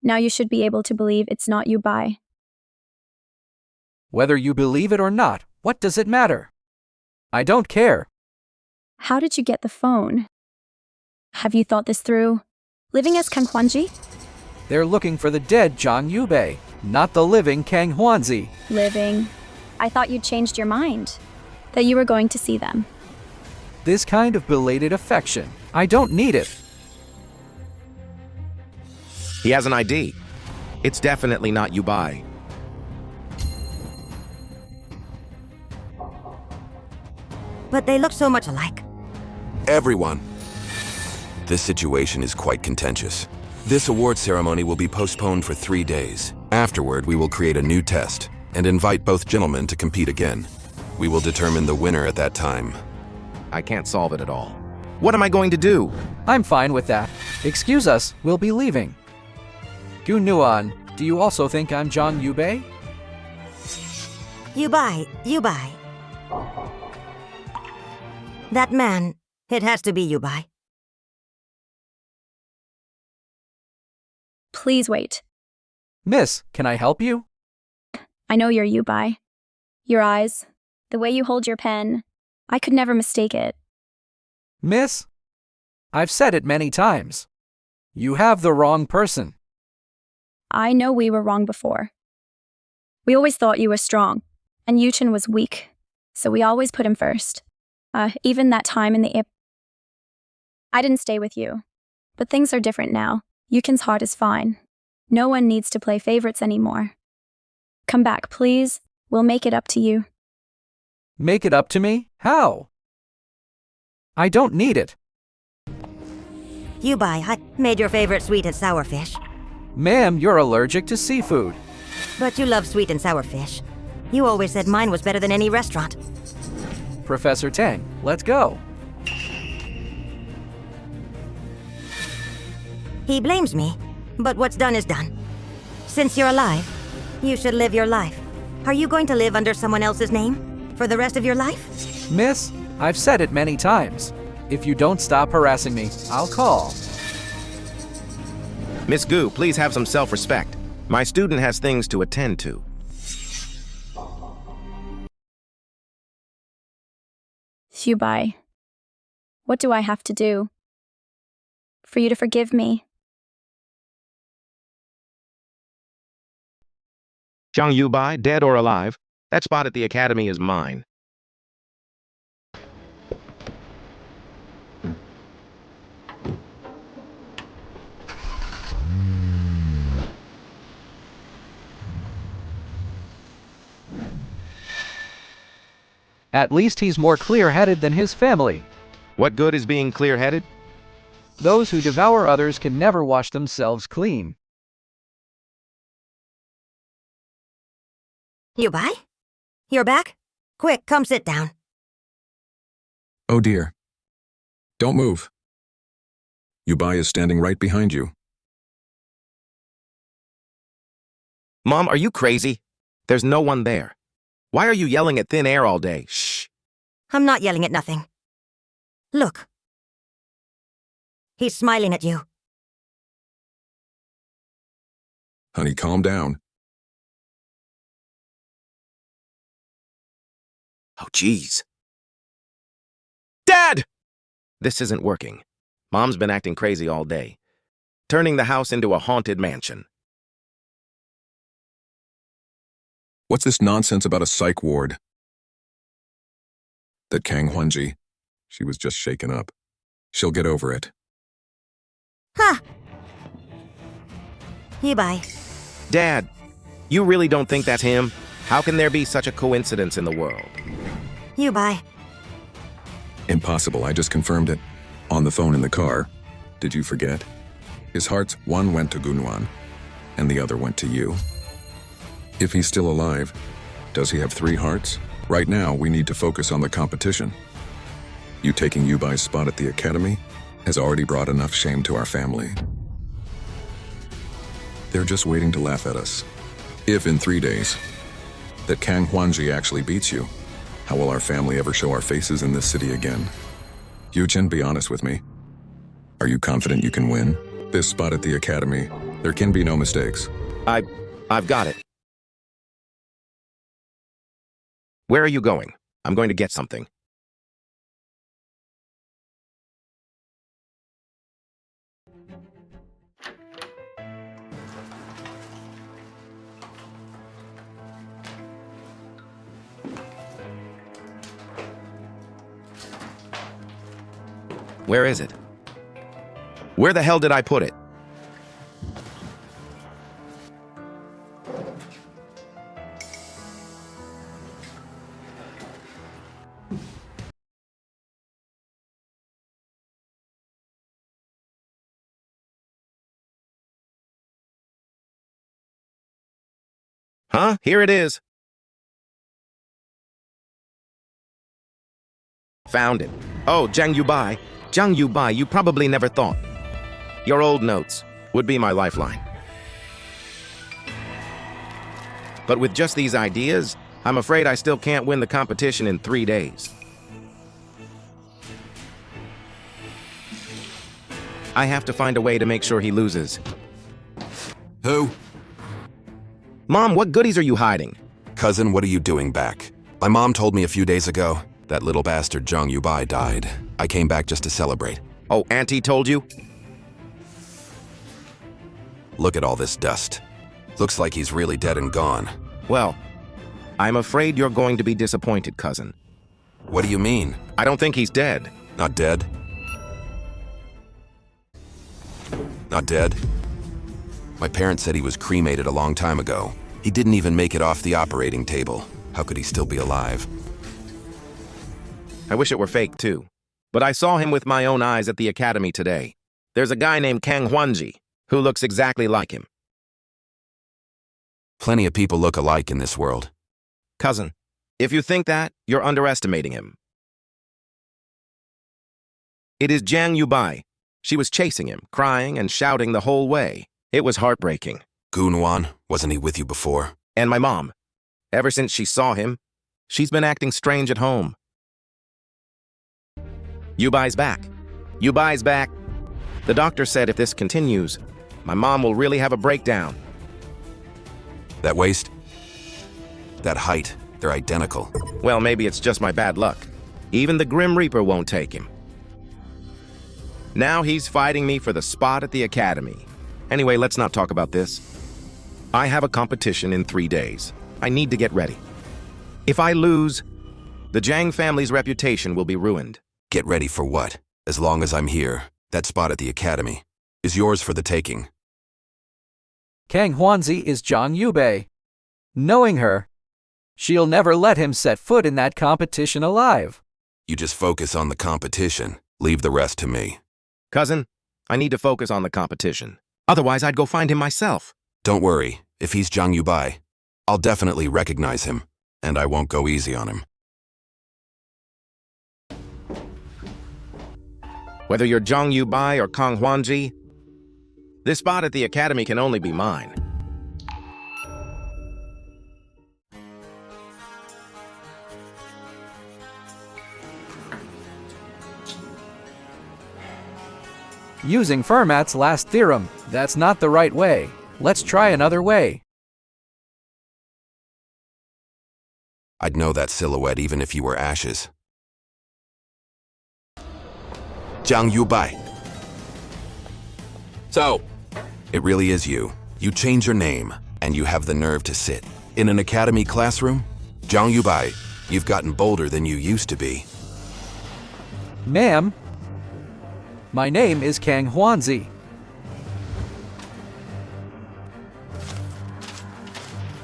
Now you should be able to believe it's not Yubai. Whether you believe it or not, what does it matter? I don't care. How did you get the phone? Have you thought this through? Living as Kang Huanji? They're looking for the dead Zhang Yubai, not the living Kang Huanzi. Living. I thought you'd changed your mind. That you were going to see them. This kind of belated affection, I don't need it. He has an ID. It's definitely not Yubai. But they look so much alike. Everyone. This situation is quite contentious. This award ceremony will be postponed for 3 days. Afterward, we will create a new test and invite both gentlemen to compete again. We will determine the winner at that time. I can't solve it at all. What am I going to do? I'm fine with that. Excuse us, we'll be leaving. Gu Nuan, do you also think I'm Zhang Yubai? Yubai. That man, it has to be Yubai. Please wait. Miss, can I help you? I know you're Yubai. Your eyes, the way you hold your pen, I could never mistake it. Miss, I've said it many times. You have the wrong person. I know we were wrong before. We always thought you were strong, and Yuchen was weak, so we always put him first. Even that time in the I didn't stay with you. But things are different now. Yuchen's heart is fine. No one needs to play favorites anymore. Come back, please. We'll make it up to you. Make it up to me? How? I don't need it. Yubai, I made your favorite sweet and sour fish. Ma'am, you're allergic to seafood. But you love sweet and sour fish. You always said mine was better than any restaurant. Professor Tang, let's go. He blames me, but what's done is done. Since you're alive, you should live your life. Are you going to live under someone else's name for the rest of your life? Miss, I've said it many times. If you don't stop harassing me, I'll call. Miss Gu, please have some self-respect. My student has things to attend to. Yubai, what do I have to do for you to forgive me? Zhang Yubai, dead or alive, that spot at the academy is mine. At least he's more clear-headed than his family. What good is being clear-headed? Those who devour others can never wash themselves clean. Yubai? You're back? Quick, come sit down. Oh dear. Don't move. Yubai is standing right behind you. Mom, are you crazy? There's no one there. Why are you yelling at thin air all day? Shh. I'm not yelling at nothing. Look. He's smiling at you. Honey, calm down. Oh, jeez. Dad! This isn't working. Mom's been acting crazy all day, turning the house into a haunted mansion. What's this nonsense about a psych ward? That Kang Huanji, she was just shaken up. She'll get over it. Huh. Yubai. Dad, you really don't think that's him? How can there be such a coincidence in the world? Yubai. Impossible, I just confirmed it. On the phone in the car. Did you forget? His hearts, one went to Gunuan, and the other went to you. If he's still alive, does he have 3 hearts? Right now, we need to focus on the competition. You taking Yubai's spot at the academy has already brought enough shame to our family. They're just waiting to laugh at us. If in 3 days, that Kang Huanji actually beats you, how will our family ever show our faces in this city again? Yuchen, be honest with me. Are you confident you can win? This spot at the academy, there can be no mistakes. I've got it. Where are you going? I'm going to get something. Where is it? Where the hell did I put it? Huh? Here it is. Found it. Oh, Zhang Yubai. Zhang Yubai, you probably never thought. Your old notes would be my lifeline. But with just these ideas, I'm afraid I still can't win the competition in 3 days. I have to find a way to make sure he loses. Who? Mom, what goodies are you hiding? Cousin, what are you doing back? My mom told me a few days ago that little bastard Zhang Yubai died. I came back just to celebrate. Oh, Auntie told you? Look at all this dust. Looks like he's really dead and gone. Well, I'm afraid you're going to be disappointed, cousin. What do you mean? I don't think he's dead. Not dead? Not dead? My parents said he was cremated a long time ago. He didn't even make it off the operating table. How could he still be alive? I wish it were fake, too. But I saw him with my own eyes at the academy today. There's a guy named Kang Huanji who looks exactly like him. Plenty of people look alike in this world. Cousin, if you think that, you're underestimating him. It is Zhang Yubai. She was chasing him, crying and shouting the whole way. It was heartbreaking. Gunuan, wasn't he with you before? And my mom. Ever since she saw him, she's been acting strange at home. Yubai's back. Yubai's back. The doctor said if this continues, my mom will really have a breakdown. That waist? That height, they're identical. Well, maybe it's just my bad luck. Even the Grim Reaper won't take him. Now he's fighting me for the spot at the academy. Anyway, let's not talk about this. I have a competition in 3 days. I need to get ready. If I lose, the Zhang family's reputation will be ruined. Get ready for what? As long as I'm here, that spot at the academy is yours for the taking. Kang Huanzi is Zhang Yubai. Knowing her, she'll never let him set foot in that competition alive. You just focus on the competition. Leave the rest to me. Cousin, I need to focus on the competition. Otherwise, I'd go find him myself. Don't worry. If he's Zhang Yubai, I'll definitely recognize him, and I won't go easy on him. Whether you're Zhang Yubai or Kang Huanji, this spot at the academy can only be mine. Using Fermat's last theorem, that's not the right way. Let's try another way. I'd know that silhouette even if you were ashes. Zhang Yubai. So, it really is you. You change your name, and you have the nerve to sit in an academy classroom? Zhang Yubai, you've gotten bolder than you used to be. Ma'am, My name is Kang Huanzi.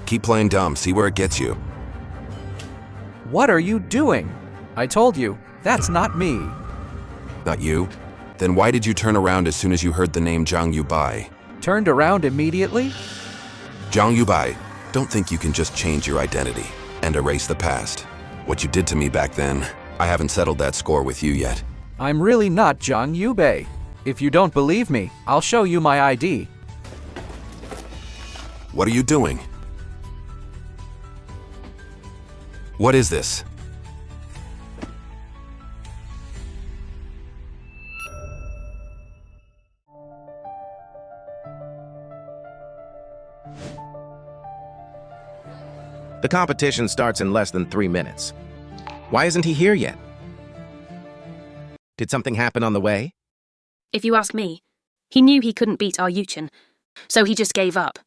Keep playing dumb, see where it gets you. What are you doing? I told you, that's not me. Not you? Then why did you turn around as soon as you heard the name Zhang Yubai? Turned around immediately? Zhang Yubai, don't think you can just change your identity and erase the past. What you did to me back then, I haven't settled that score with you yet. I'm really not Zhang Yubai. If you don't believe me, I'll show you my ID. What are you doing? What is this? The competition starts in less than 3 minutes. Why isn't he here yet? Did something happen on the way? If you ask me, he knew he couldn't beat our Yuchen, so he just gave up.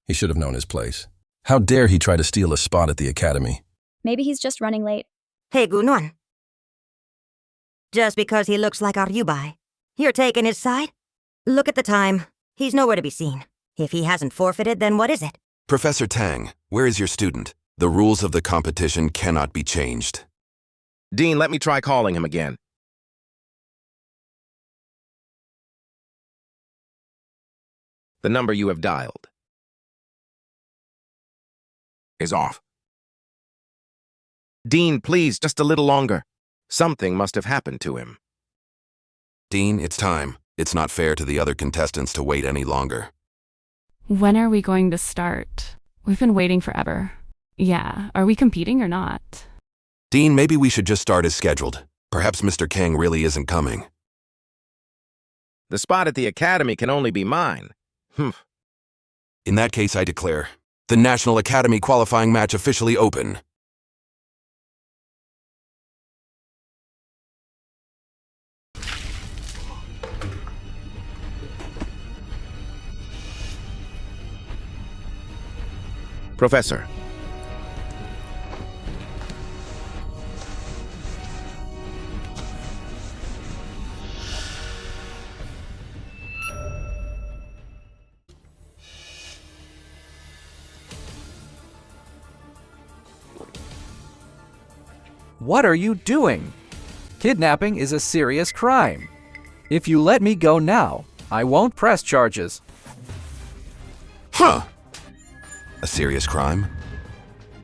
He should have known his place. How dare he try to steal a spot at the academy? Maybe he's just running late. Hey, Gunuan. Just because he looks like our Yubai, you're taking his side? Look at the time. He's nowhere to be seen. If he hasn't forfeited, then what is it? Professor Tang, where is your student? The rules of the competition cannot be changed. Dean, let me try calling him again. The number you have dialed is off. Dean, please, just a little longer. Something must have happened to him. Dean, it's time. It's not fair to the other contestants to wait any longer. When are we going to start? We've been waiting forever. Yeah, are we competing or not? Dean, maybe we should just start as scheduled. Perhaps Mr. Kang really isn't coming. The spot at the academy can only be mine. In that case, I declare the National Academy qualifying match officially open. Professor. What are you doing? Kidnapping is a serious crime. If you let me go now, I won't press charges. Huh! A serious crime?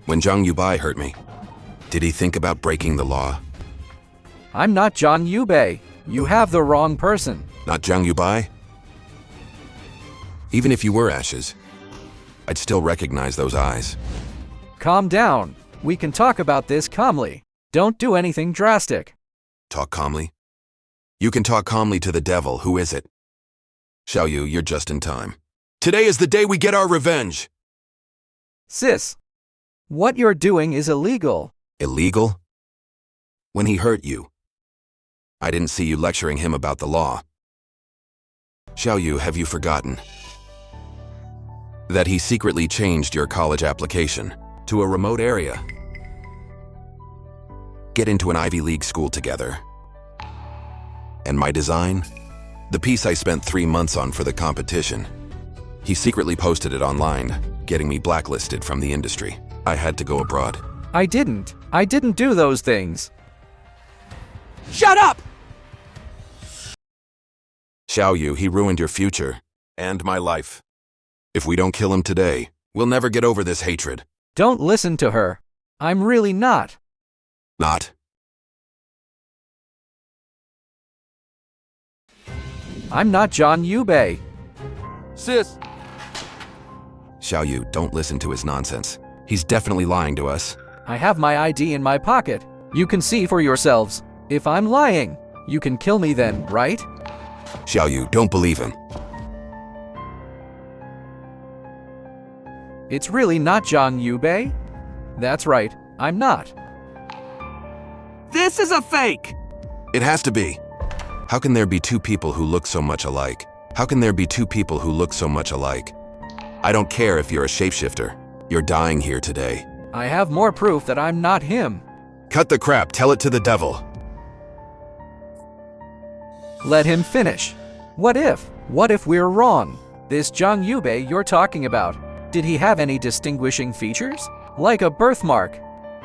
When Zhang Yubai hurt me, did he think about breaking the law? I'm not Zhang Yubai. You have the wrong person. Not Zhang Yubai? Even if you were Ashes, I'd still recognize those eyes. Calm down. We can talk about this calmly. Don't do anything drastic. Talk calmly? You can talk calmly to the devil. Who is it? Xiaoyu, you're just in time. Today is the day we get our revenge! Sis, what you're doing is illegal. Illegal? When he hurt you, I didn't see you lecturing him about the law. Xiaoyu, have you forgotten that he secretly changed your college application to a remote area? Get into an Ivy League school together. And my design? The piece I spent 3 months on for the competition. He secretly posted it online, getting me blacklisted from the industry. I had to go abroad. I didn't do those things. Shut up! Xiaoyu, he ruined your future. And my life. If we don't kill him today, we'll never get over this hatred. Don't listen to her. I'm really not. Not. I'm not Zhang Yubai. Sis! Xiaoyu, don't listen to his nonsense. He's definitely lying to us. I have my ID in my pocket. You can see for yourselves. If I'm lying, you can kill me then, right? Xiaoyu, don't believe him. It's really not Zhang Yubai? That's right, I'm not. This is a fake! It has to be. How can there be two people who look so much alike? How can there be two people who look so much alike? I don't care if you're a shapeshifter. You're dying here today. I have more proof that I'm not him. Cut the crap, tell it to the devil. Let him finish. What if we're wrong? This Zhang Yubai you're talking about, did he have any distinguishing features? Like a birthmark,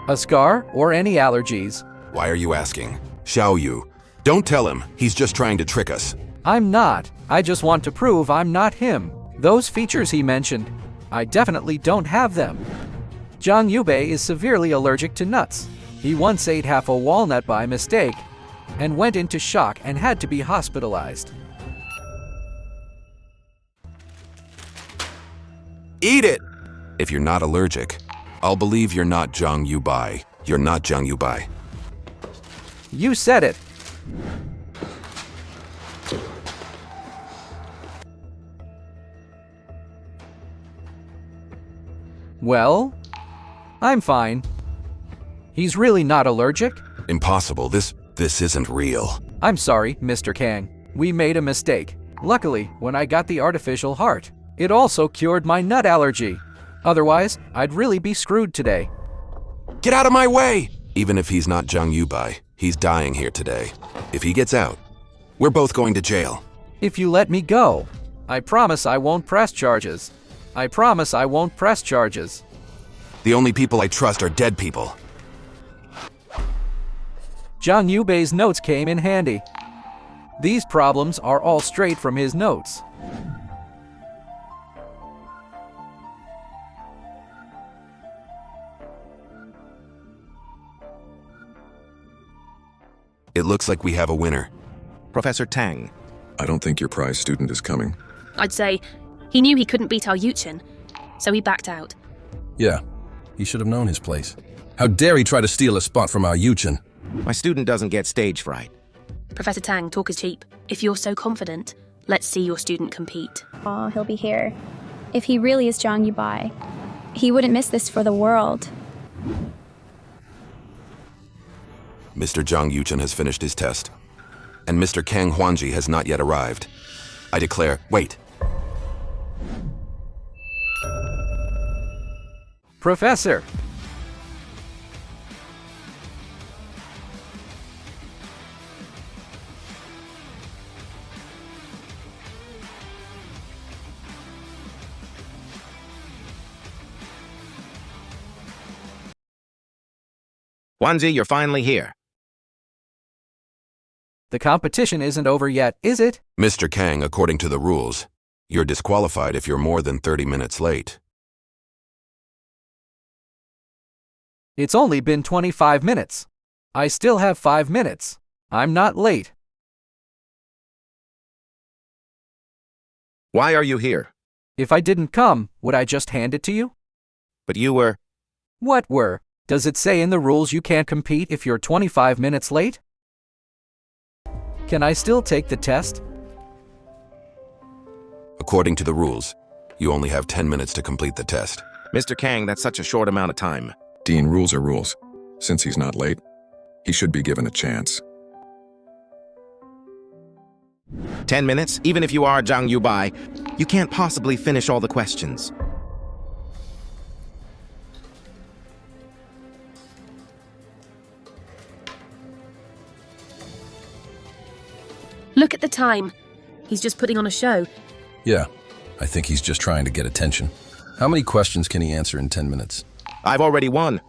a scar, or any allergies? Why are you asking? Xiao Yu, don't tell him. He's just trying to trick us. I'm not. I just want to prove I'm not him. Those features he mentioned, I definitely don't have them. Zhang Yubai is severely allergic to nuts. He once ate half a walnut by mistake and went into shock and had to be hospitalized. Eat it! If you're not allergic, I'll believe you're not Zhang Yubai. You're not Zhang Yubai. You said it. Well, I'm fine. He's really not allergic? Impossible. This isn't real. I'm sorry, Mr. Kang. We made a mistake. Luckily, when I got the artificial heart, it also cured my nut allergy. Otherwise, I'd really be screwed today. Get out of my way! Even if he's not Zhang Yubai, he's dying here today. If he gets out, we're both going to jail. If you let me go, I promise I won't press charges. I promise I won't press charges. The only people I trust are dead people. Zhang Yubei's notes came in handy. These problems are all straight from his notes. It looks like we have a winner. Professor Tang. I don't think your prize student is coming. I'd say he knew he couldn't beat our Yuchen, so he backed out. Yeah, he should have known his place. How dare he try to steal a spot from our Yuchen? My student doesn't get stage fright. Professor Tang, talk is cheap. If you're so confident, let's see your student compete. Aw, he'll be here. If he really is Zhang Yubai, he wouldn't miss this for the world. Mr. Zhang Yuchen has finished his test, and Mr. Kang Huanji has not yet arrived. I declare, wait. Professor! Huanji, you're finally here. The competition isn't over yet, is it? Mr. Kang, according to the rules, you're disqualified if you're more than 30 minutes late. It's only been 25 minutes. I still have 5 minutes. I'm not late. Why are you here? If I didn't come, would I just hand it to you? But you were... What were? Does it say in the rules you can't compete if you're 25 minutes late? Can I still take the test? According to the rules, you only have 10 minutes to complete the test. Mr. Kang, that's such a short amount of time. Dean, rules are rules. Since he's not late, he should be given a chance. 10 minutes? Even if you are Zhang Yubai, you can't possibly finish all the questions. Look at the time. He's just putting on a show. Yeah, I think he's just trying to get attention. How many questions can he answer in 10 minutes? I've already won.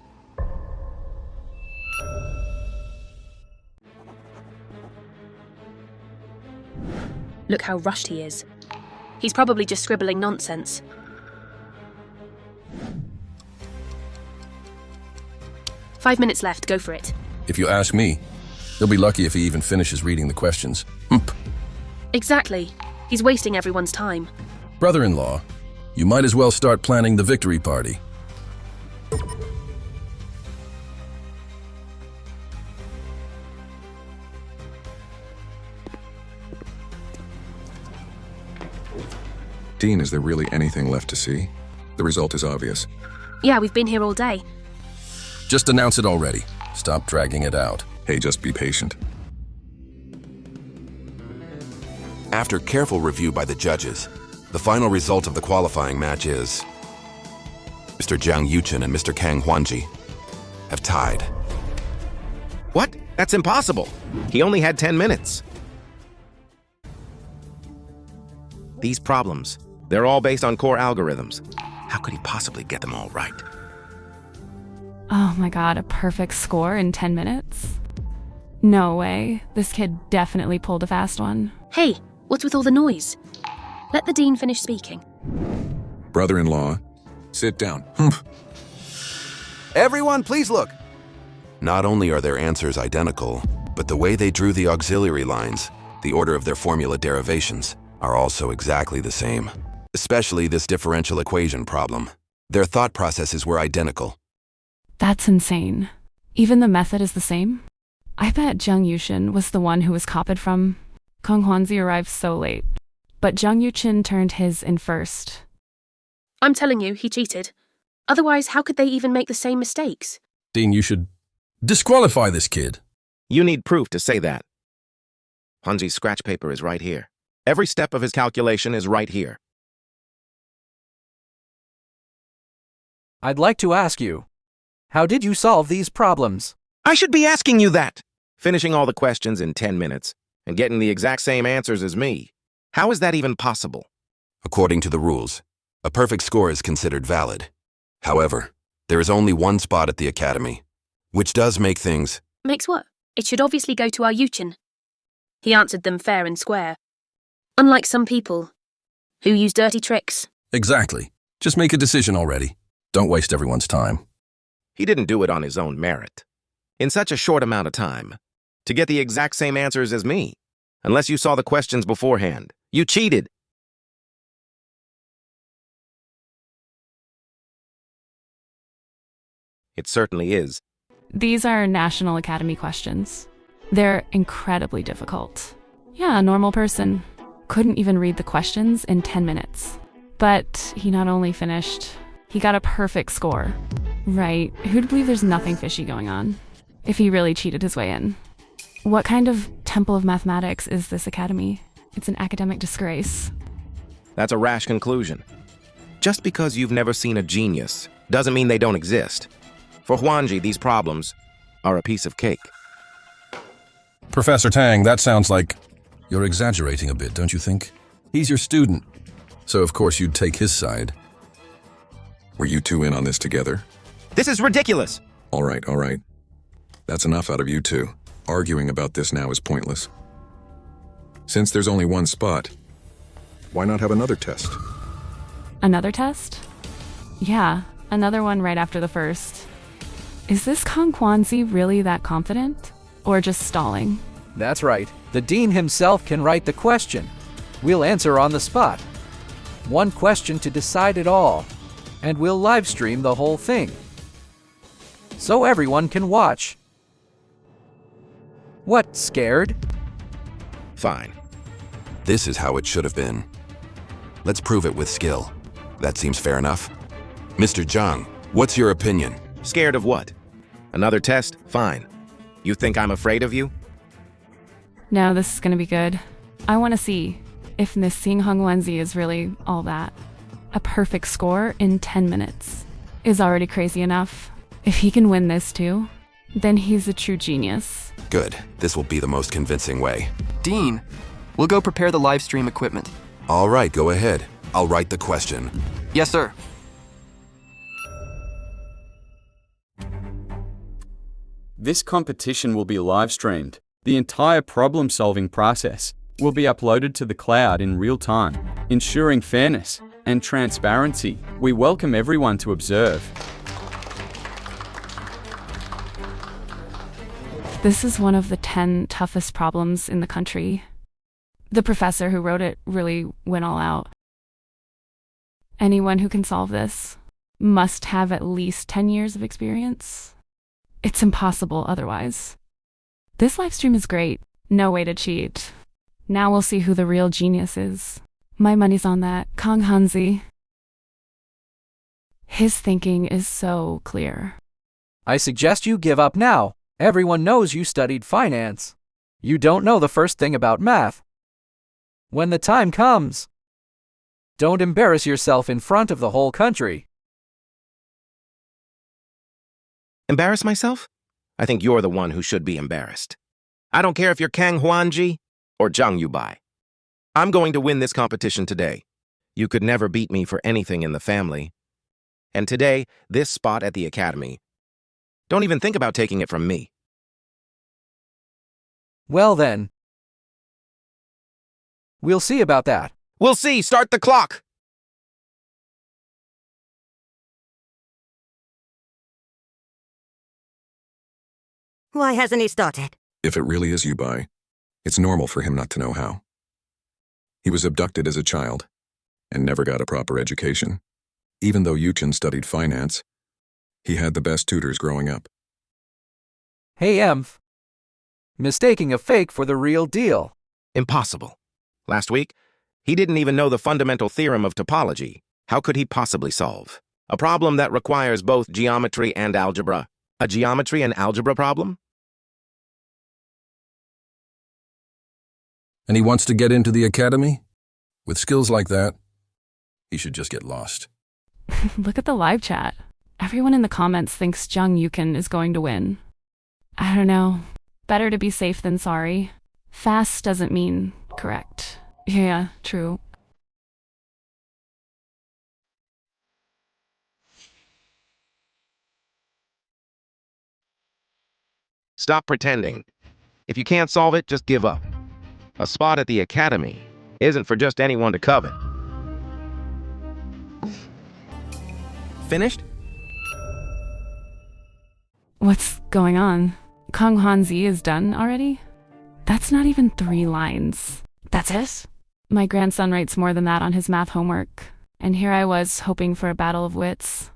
Look how rushed he is. He's probably just scribbling nonsense. Five minutes left, go for it. If you ask me, he'll be lucky if he even finishes reading the questions. Exactly. He's wasting everyone's time. Brother-in-law, you might as well start planning the victory party. Dean, is there really anything left to see? The result is obvious. Yeah, we've been here all day. Just announce it already. Stop dragging it out. Hey, just be patient. After careful review by the judges, the final result of the qualifying match is Mr. Zhang Yuchen and Mr. Kang Huanji have tied. What? That's impossible. He only had 10 minutes. These problems, they're all based on core algorithms. How could he possibly get them all right? Oh my god, a perfect score in 10 minutes? No way. This kid definitely pulled a fast one. Hey, what's with all the noise? Let the dean finish speaking. Brother-in-law, sit down. Everyone, please look. Not only are their answers identical, but the way they drew the auxiliary lines, the order of their formula derivations, are also exactly the same. Especially this differential equation problem. Their thought processes were identical. That's insane. Even the method is the same? I bet Yuchen was the one who was copied from. Kang Huanzi arrived so late. But Yuchen turned his in first. I'm telling you, he cheated. Otherwise, how could they even make the same mistakes? Dean, you should disqualify this kid. You need proof to say that. Huanji's scratch paper is right here. Every step of his calculation is right here. I'd like to ask you, how did you solve these problems? I should be asking you that. Finishing all the questions in 10 minutes and getting the exact same answers as me. How is that even possible? According to the rules, a perfect score is considered valid. However, there is only one spot at the academy, which does make things... Makes what? It should obviously go to our Yuchen. He answered them fair and square. Unlike some people, who use dirty tricks. Exactly. Just make a decision already. Don't waste everyone's time. He didn't do it on his own merit. In such a short amount of time, to get the exact same answers as me. Unless you saw the questions beforehand. You cheated. It certainly is. These are National Academy questions. They're incredibly difficult. Yeah, a normal person couldn't even read the questions in 10 minutes. But he not only finished, he got a perfect score. Right, who'd believe there's nothing fishy going on? If he really cheated his way in. What kind of temple of mathematics is this academy? It's an academic disgrace. That's a rash conclusion. Just because you've never seen a genius doesn't mean they don't exist. For Huanji, these problems are a piece of cake. Professor Tang, that sounds like you're exaggerating a bit, don't you think? He's your student, so of course you'd take his side. Were you two in on this together? This is ridiculous! All right. That's enough out of you two. Arguing about this now is pointless. Since there's only one spot, why not have another test? Another test? Yeah, another one right after the first. Is this Kang Huanzi really that confident? Or just stalling? That's right. The dean himself can write the question. We'll answer on the spot. One question to decide it all. And we'll live stream the whole thing. So everyone can watch. What, scared? Fine. This is how it should have been. Let's prove it with skill. That seems fair enough. Mr. Zhang, what's your opinion? Scared of what? Another test? Fine. You think I'm afraid of you? No, this is gonna be good. I want to see if this Kang Huanzi is really all that. A perfect score in 10 minutes is already crazy enough. If he can win this too, then he's a true genius. Good. This will be the most convincing way. Dean, we'll go prepare the live stream equipment. All right, go ahead. I'll write the question. Yes, sir. This competition will be live streamed. The entire problem-solving process will be uploaded to the cloud in real time, ensuring fairness and transparency. We welcome everyone to observe. This is one of the 10 toughest problems in the country. The professor who wrote it really went all out. Anyone who can solve this must have at least 10 years of experience. It's impossible otherwise. This live stream is great. No way to cheat. Now we'll see who the real genius is. My money's on that Kang Huanzi. His thinking is so clear. I suggest you give up now. Everyone knows you studied finance. You don't know the first thing about math. When the time comes, don't embarrass yourself in front of the whole country. Embarrass myself? I think you're the one who should be embarrassed. I don't care if you're Kang Huanji or Zhang Yubai. I'm going to win this competition today. You could never beat me for anything in the family. And today, this spot at the academy. Don't even think about taking it from me. Well then. We'll see about that. We'll see. Start the clock. Why hasn't he started? If it really is Yubai, it's normal for him not to know how. He was abducted as a child and never got a proper education. Even though Yuchen studied finance, he had the best tutors growing up. Hey, Emph. Mistaking a fake for the real deal. Impossible. Last week, he didn't even know the fundamental theorem of topology. How could he possibly solve a problem that requires both geometry and algebra? A geometry and algebra problem? And he wants to get into the academy? With skills like that, he should just get lost. Look at the live chat. Everyone in the comments thinks Jung Yuchen is going to win. I don't know. Better to be safe than sorry. Fast doesn't mean correct. Yeah, true. Stop pretending. If you can't solve it, just give up. A spot at the academy isn't for just anyone to covet. Finished? What's going on? Kang Hanzi is done already? That's not even 3 lines. That's it? My grandson writes more than that on his math homework. And here I was hoping for a battle of wits.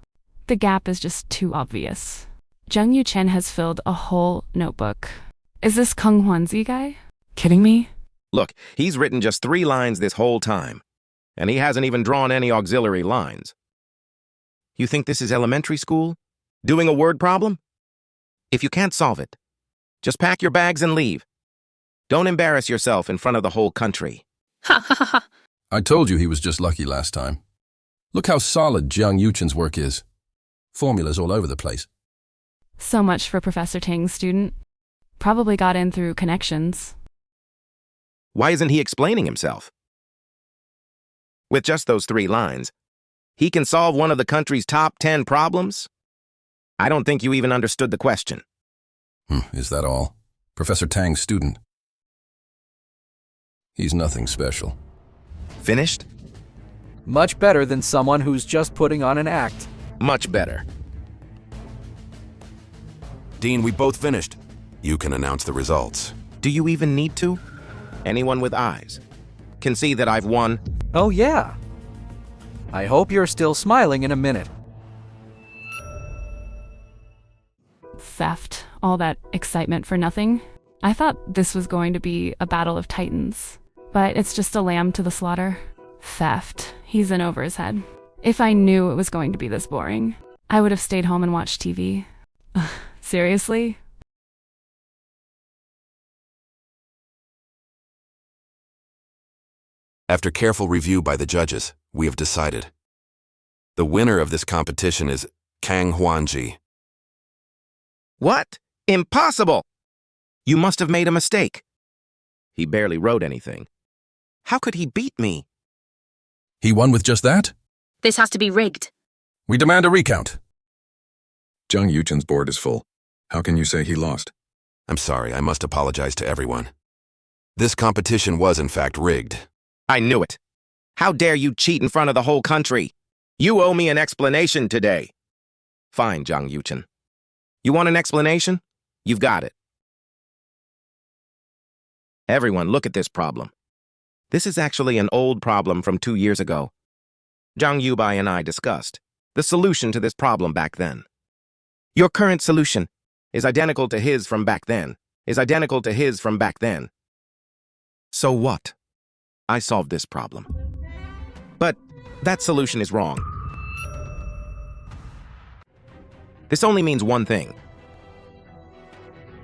The gap is just too obvious. Jung Yuchen has filled a whole notebook. Is this Kang Hanzi guy? Kidding me? Look, he's written just 3 lines this whole time. And he hasn't even drawn any auxiliary lines. You think this is elementary school? Doing a word problem? If you can't solve it, just pack your bags and leave. Don't embarrass yourself in front of the whole country. Ha ha ha ha. I told you he was just lucky last time. Look how solid Jung Yuchen's work is. Formulas all over the place. So much for Professor Tang's student. Probably got in through connections. Why isn't he explaining himself? With just those 3 lines, he can solve one of the country's top 10 problems? I don't think you even understood the question. Is that all? Professor Tang's student. He's nothing special. Finished? Much better than someone who's just putting on an act. Much better. Dean, we both finished. You can announce the results. Do you even need to? Anyone with eyes can see that I've won. Oh yeah. I hope you're still smiling in a minute. Theft. All that excitement for nothing. I thought this was going to be a battle of titans. But it's just a lamb to the slaughter. Theft. He's in over his head. If I knew it was going to be this boring, I would have stayed home and watched TV. Seriously? After careful review by the judges, we have decided. The winner of this competition is Kang Hanzi. What? Impossible! You must have made a mistake. He barely wrote anything. How could he beat me? He won with just that? This has to be rigged. We demand a recount. Jung Yuchen's board is full. How can you say he lost? I'm sorry, I must apologize to everyone. This competition was in fact rigged. I knew it. How dare you cheat in front of the whole country? You owe me an explanation today. Fine, Jung Yuchen. You want an explanation? You've got it. Everyone, look at this problem. This is actually an old problem from 2 years ago. Jung Yubai and I discussed the solution to this problem back then. Your current solution is identical to his from back then, So what? I solved this problem. But that solution is wrong. This only means one thing.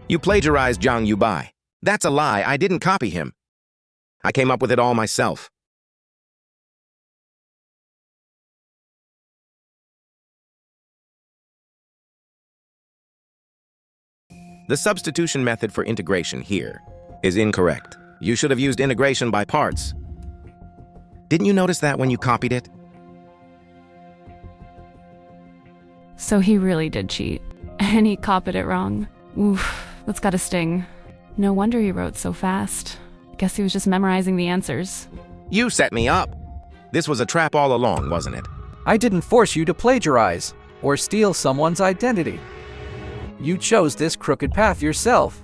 You plagiarized Jung Yubai. That's a lie. I didn't copy him. I came up with it all myself. The substitution method for integration here is incorrect. You should have used integration by parts. Didn't you notice that when you copied it? So he really did cheat. And he copied it wrong. Oof, that's gotta sting. No wonder he wrote so fast. Guess he was just memorizing the answers. You set me up. This was a trap all along, wasn't it? I didn't force you to plagiarize or steal someone's identity. You chose this crooked path yourself.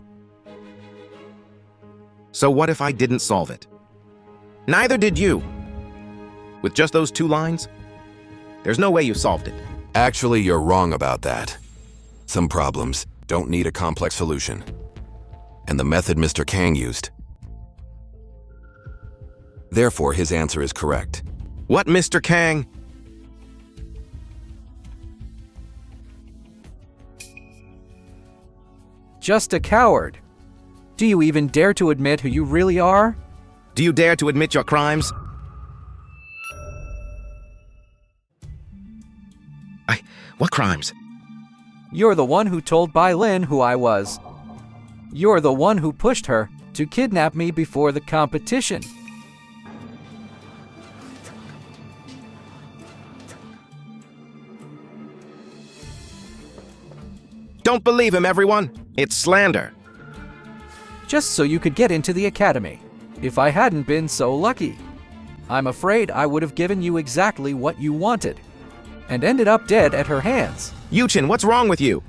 So what if I didn't solve it? Neither did you. With just those 2 lines, there's no way you solved it. Actually, you're wrong about that. Some problems don't need a complex solution. And the method Mr. Kang used. Therefore, his answer is correct. What, Mr. Kang? Just a coward. Do you even dare to admit who you really are? Do you dare to admit your crimes? What crimes? You're the one who told Bai Lin who I was. You're the one who pushed her to kidnap me before the competition. Don't believe him, everyone. It's slander. Just so you could get into the academy. If I hadn't been so lucky, I'm afraid I would have given you exactly what you wanted, and ended up dead at her hands. Yuchen, what's wrong with you?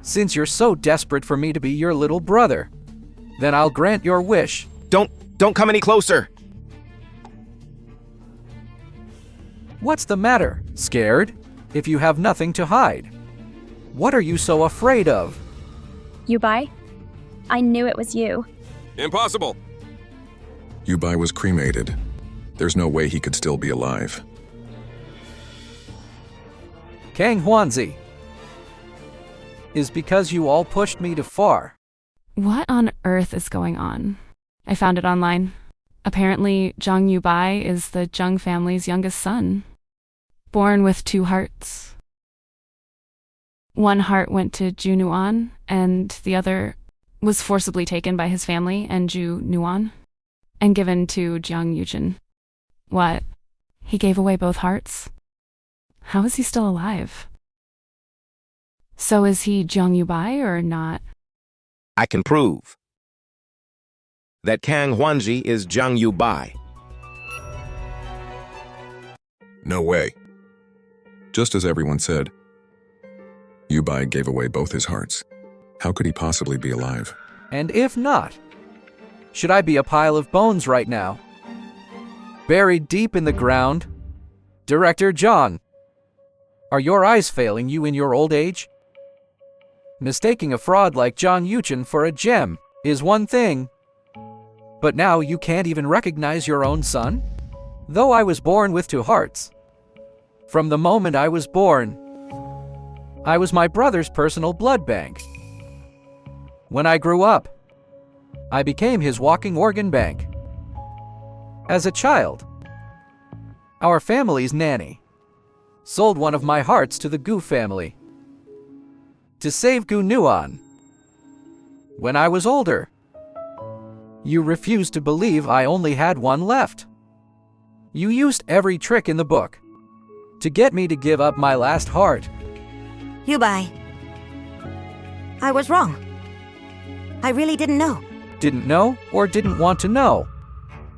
Since you're so desperate for me to be your little brother, then I'll grant your wish. Don't come any closer. What's the matter? Scared? If you have nothing to hide. What are you so afraid of? Yubai, I knew it was you. Impossible. Yubai was cremated. There's no way he could still be alive. Kang Huanzi. Is because you all pushed me too far. What on earth is going on? I found it online. Apparently, Zhang Yubai is the Zhang family's youngest son. Born with 2 hearts. One heart went to Zhu Nuan, and the other was forcibly taken by his family and Zhu Nuan, and given to Jiang Yuchen. What? He gave away both hearts? How is he still alive? So is he Zhang Yubai or not? I can prove that Kang Huanji is Zhang Yubai. No way. Just as everyone said, Yubai gave away both his hearts. How could he possibly be alive? And if not, should I be a pile of bones right now? Buried deep in the ground? Director John, are your eyes failing you in your old age? Mistaking a fraud like Zhang Yuchen for a gem is one thing, but now you can't even recognize your own son? Though I was born with 2 hearts. From the moment I was born, I was my brother's personal blood bank. When I grew up, I became his walking organ bank. As a child, our family's nanny sold one of my hearts to the Gu family to save Gu Nuan. When I was older, you refused to believe I only had one left. You used every trick in the book to get me to give up my last heart. Yubai, I was wrong. I really didn't know. Didn't know or didn't want to know?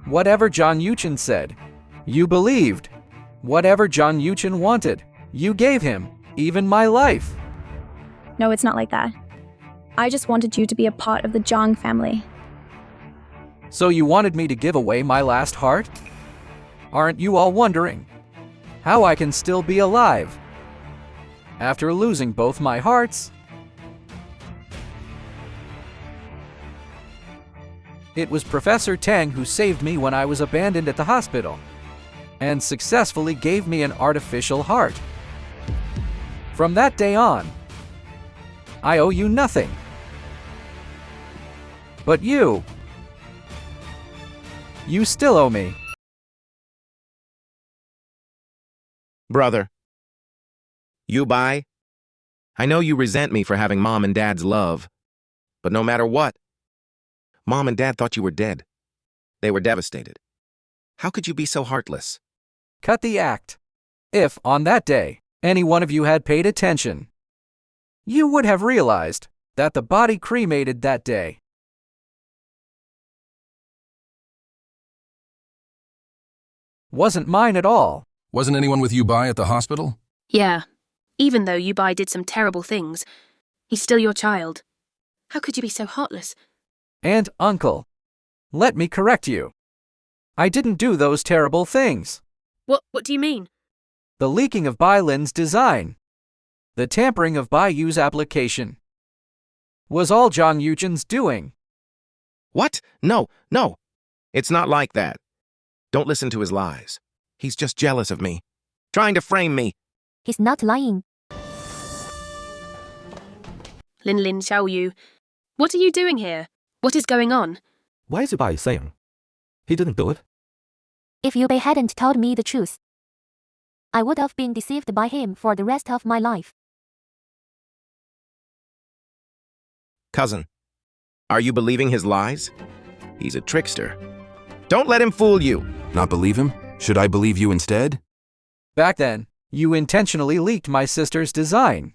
Whatever Zhang Yuchen said, you believed. Whatever Zhang Yuchen wanted, you gave him, even my life. No, it's not like that. I just wanted you to be a part of the Zhang family. So you wanted me to give away my last heart? Aren't you all wondering how I can still be alive after losing both my hearts? It was Professor Tang who saved me when I was abandoned at the hospital and successfully gave me an artificial heart. From that day on, I owe you nothing. But you still owe me. Brother, Yubai, I know you resent me for having Mom and Dad's love, but no matter what, Mom and Dad thought you were dead. They were devastated. How could you be so heartless? Cut the act. If, on that day, any one of you had paid attention, you would have realized that the body cremated that day wasn't mine at all. Wasn't anyone with Yubai at the hospital? Yeah. Even though Yubai did some terrible things, he's still your child. How could you be so heartless? And, Uncle, let me correct you. I didn't do those terrible things. What do you mean? The leaking of Bailin's design, the tampering of Baiyu's application, was all Zhang Yuchen's doing. What? No. It's not like that. Don't listen to his lies. He's just jealous of me, trying to frame me. He's not lying. Lin Xiaoyu, what are you doing here? What is going on? Why is Yubai saying he didn't do it? If Yubai hadn't told me the truth, I would have been deceived by him for the rest of my life. Cousin, are you believing his lies? He's a trickster. Don't let him fool you. Not believe him? Should I believe you instead? Back then, you intentionally leaked my sister's design.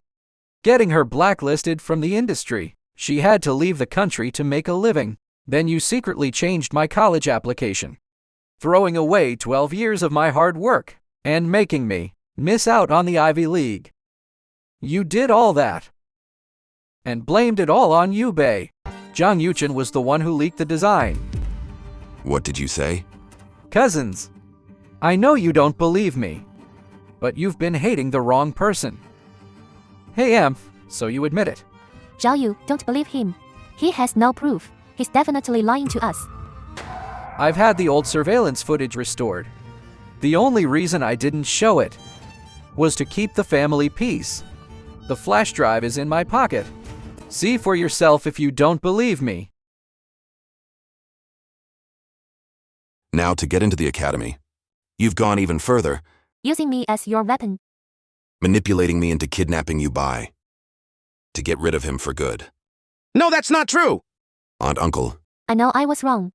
Getting her blacklisted from the industry, she had to leave the country to make a living. Then you secretly changed my college application, throwing away 12 years of my hard work and making me miss out on the Ivy League. You did all that and blamed it all on Yubai. Zhang Yuchen was the one who leaked the design. What did you say? Cousins, I know you don't believe me, but you've been hating the wrong person. Hey, Emph, so you admit it. Zhao Yu, don't believe him. He has no proof. He's definitely lying to us. I've had the old surveillance footage restored. The only reason I didn't show it was to keep the family peace. The flash drive is in my pocket. See for yourself if you don't believe me. Now to get into the academy. You've gone even further, Using me as your weapon. manipulating me into kidnapping Yubai. To get rid of him for good. No, that's not true! Aunt, Uncle, I know I was wrong.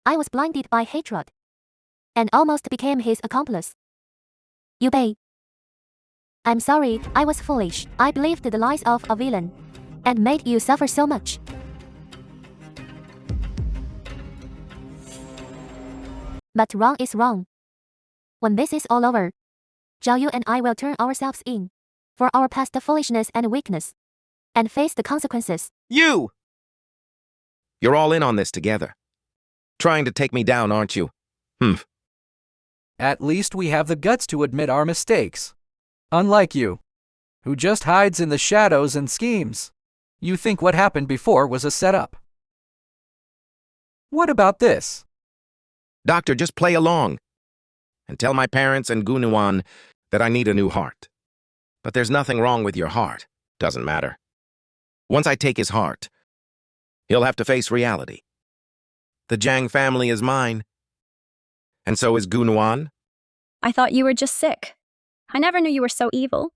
I was blinded by hatred and almost became his accomplice. Yubai, I'm sorry, I was foolish. I believed the lies of a villain and made you suffer so much. But wrong is wrong. When this is all over, Zhao Yu and I will turn ourselves in for our past foolishness and weakness and face the consequences. You! You're all in on this together. Trying to take me down, aren't you? At least we have the guts to admit our mistakes. Unlike you, who just hides in the shadows and schemes. You think what happened before was a setup. What about this? Doctor, just play along. And tell my parents and Gunuan that I need a new heart. But there's nothing wrong with your heart. Doesn't matter. Once I take his heart, he'll have to face reality. The Jiang family is mine. And so is Gunuan. I thought you were just sick. I never knew you were so evil.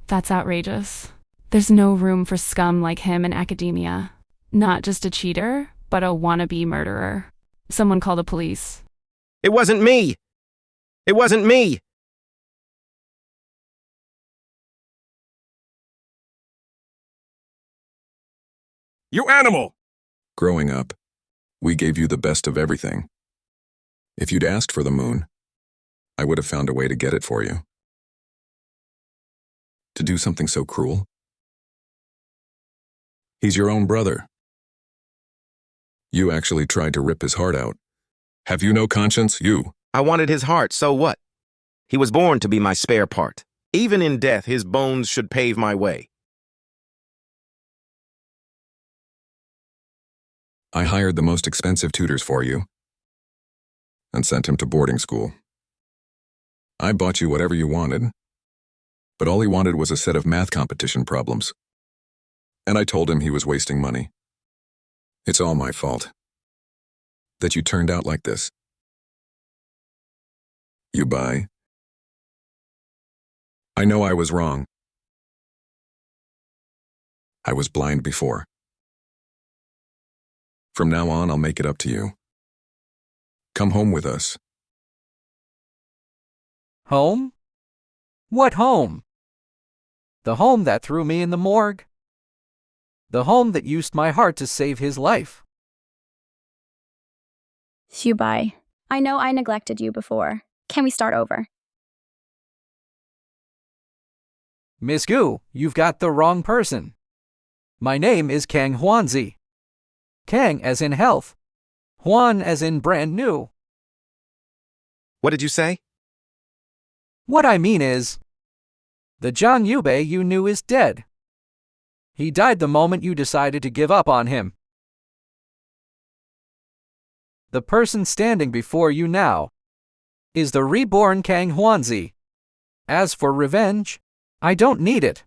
That's outrageous. There's no room for scum like him in academia. Not just a cheater, but a wannabe murderer. Someone call the police. It wasn't me! It wasn't me! You animal! Growing up, we gave you the best of everything. If you'd asked for the moon, I would have found a way to get it for you. To do something so cruel? He's your own brother. You actually tried to rip his heart out. Have you no conscience, you? I wanted his heart, so what? He was born to be my spare part. Even in death, his bones should pave my way. I hired the most expensive tutors for you and sent him to boarding school. I bought you whatever you wanted, but all he wanted was a set of math competition problems. And I told him he was wasting money. It's all my fault that you turned out like this. Yubai, I know I was wrong. I was blind before. From now on, I'll make it up to you. Come home with us Home? What home? The home that threw me in the morgue? The home that used my heart to save his life? Yubai, I know I neglected you before. Can we start over? Miss Gu, you've got the wrong person. My name is Kang Huanzi. Kang as in health. Huan as in brand new. What did you say? What I mean is, the Zhang Yubai you knew is dead. He died the moment you decided to give up on him. The person standing before you now is the reborn Kang Huanzi. As for revenge, I don't need it.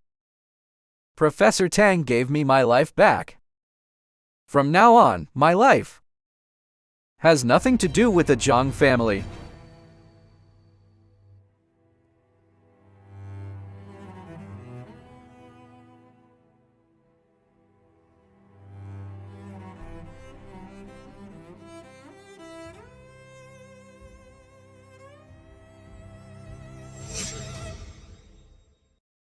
Professor Tang gave me my life back. From now on, my life has nothing to do with the Zhang family.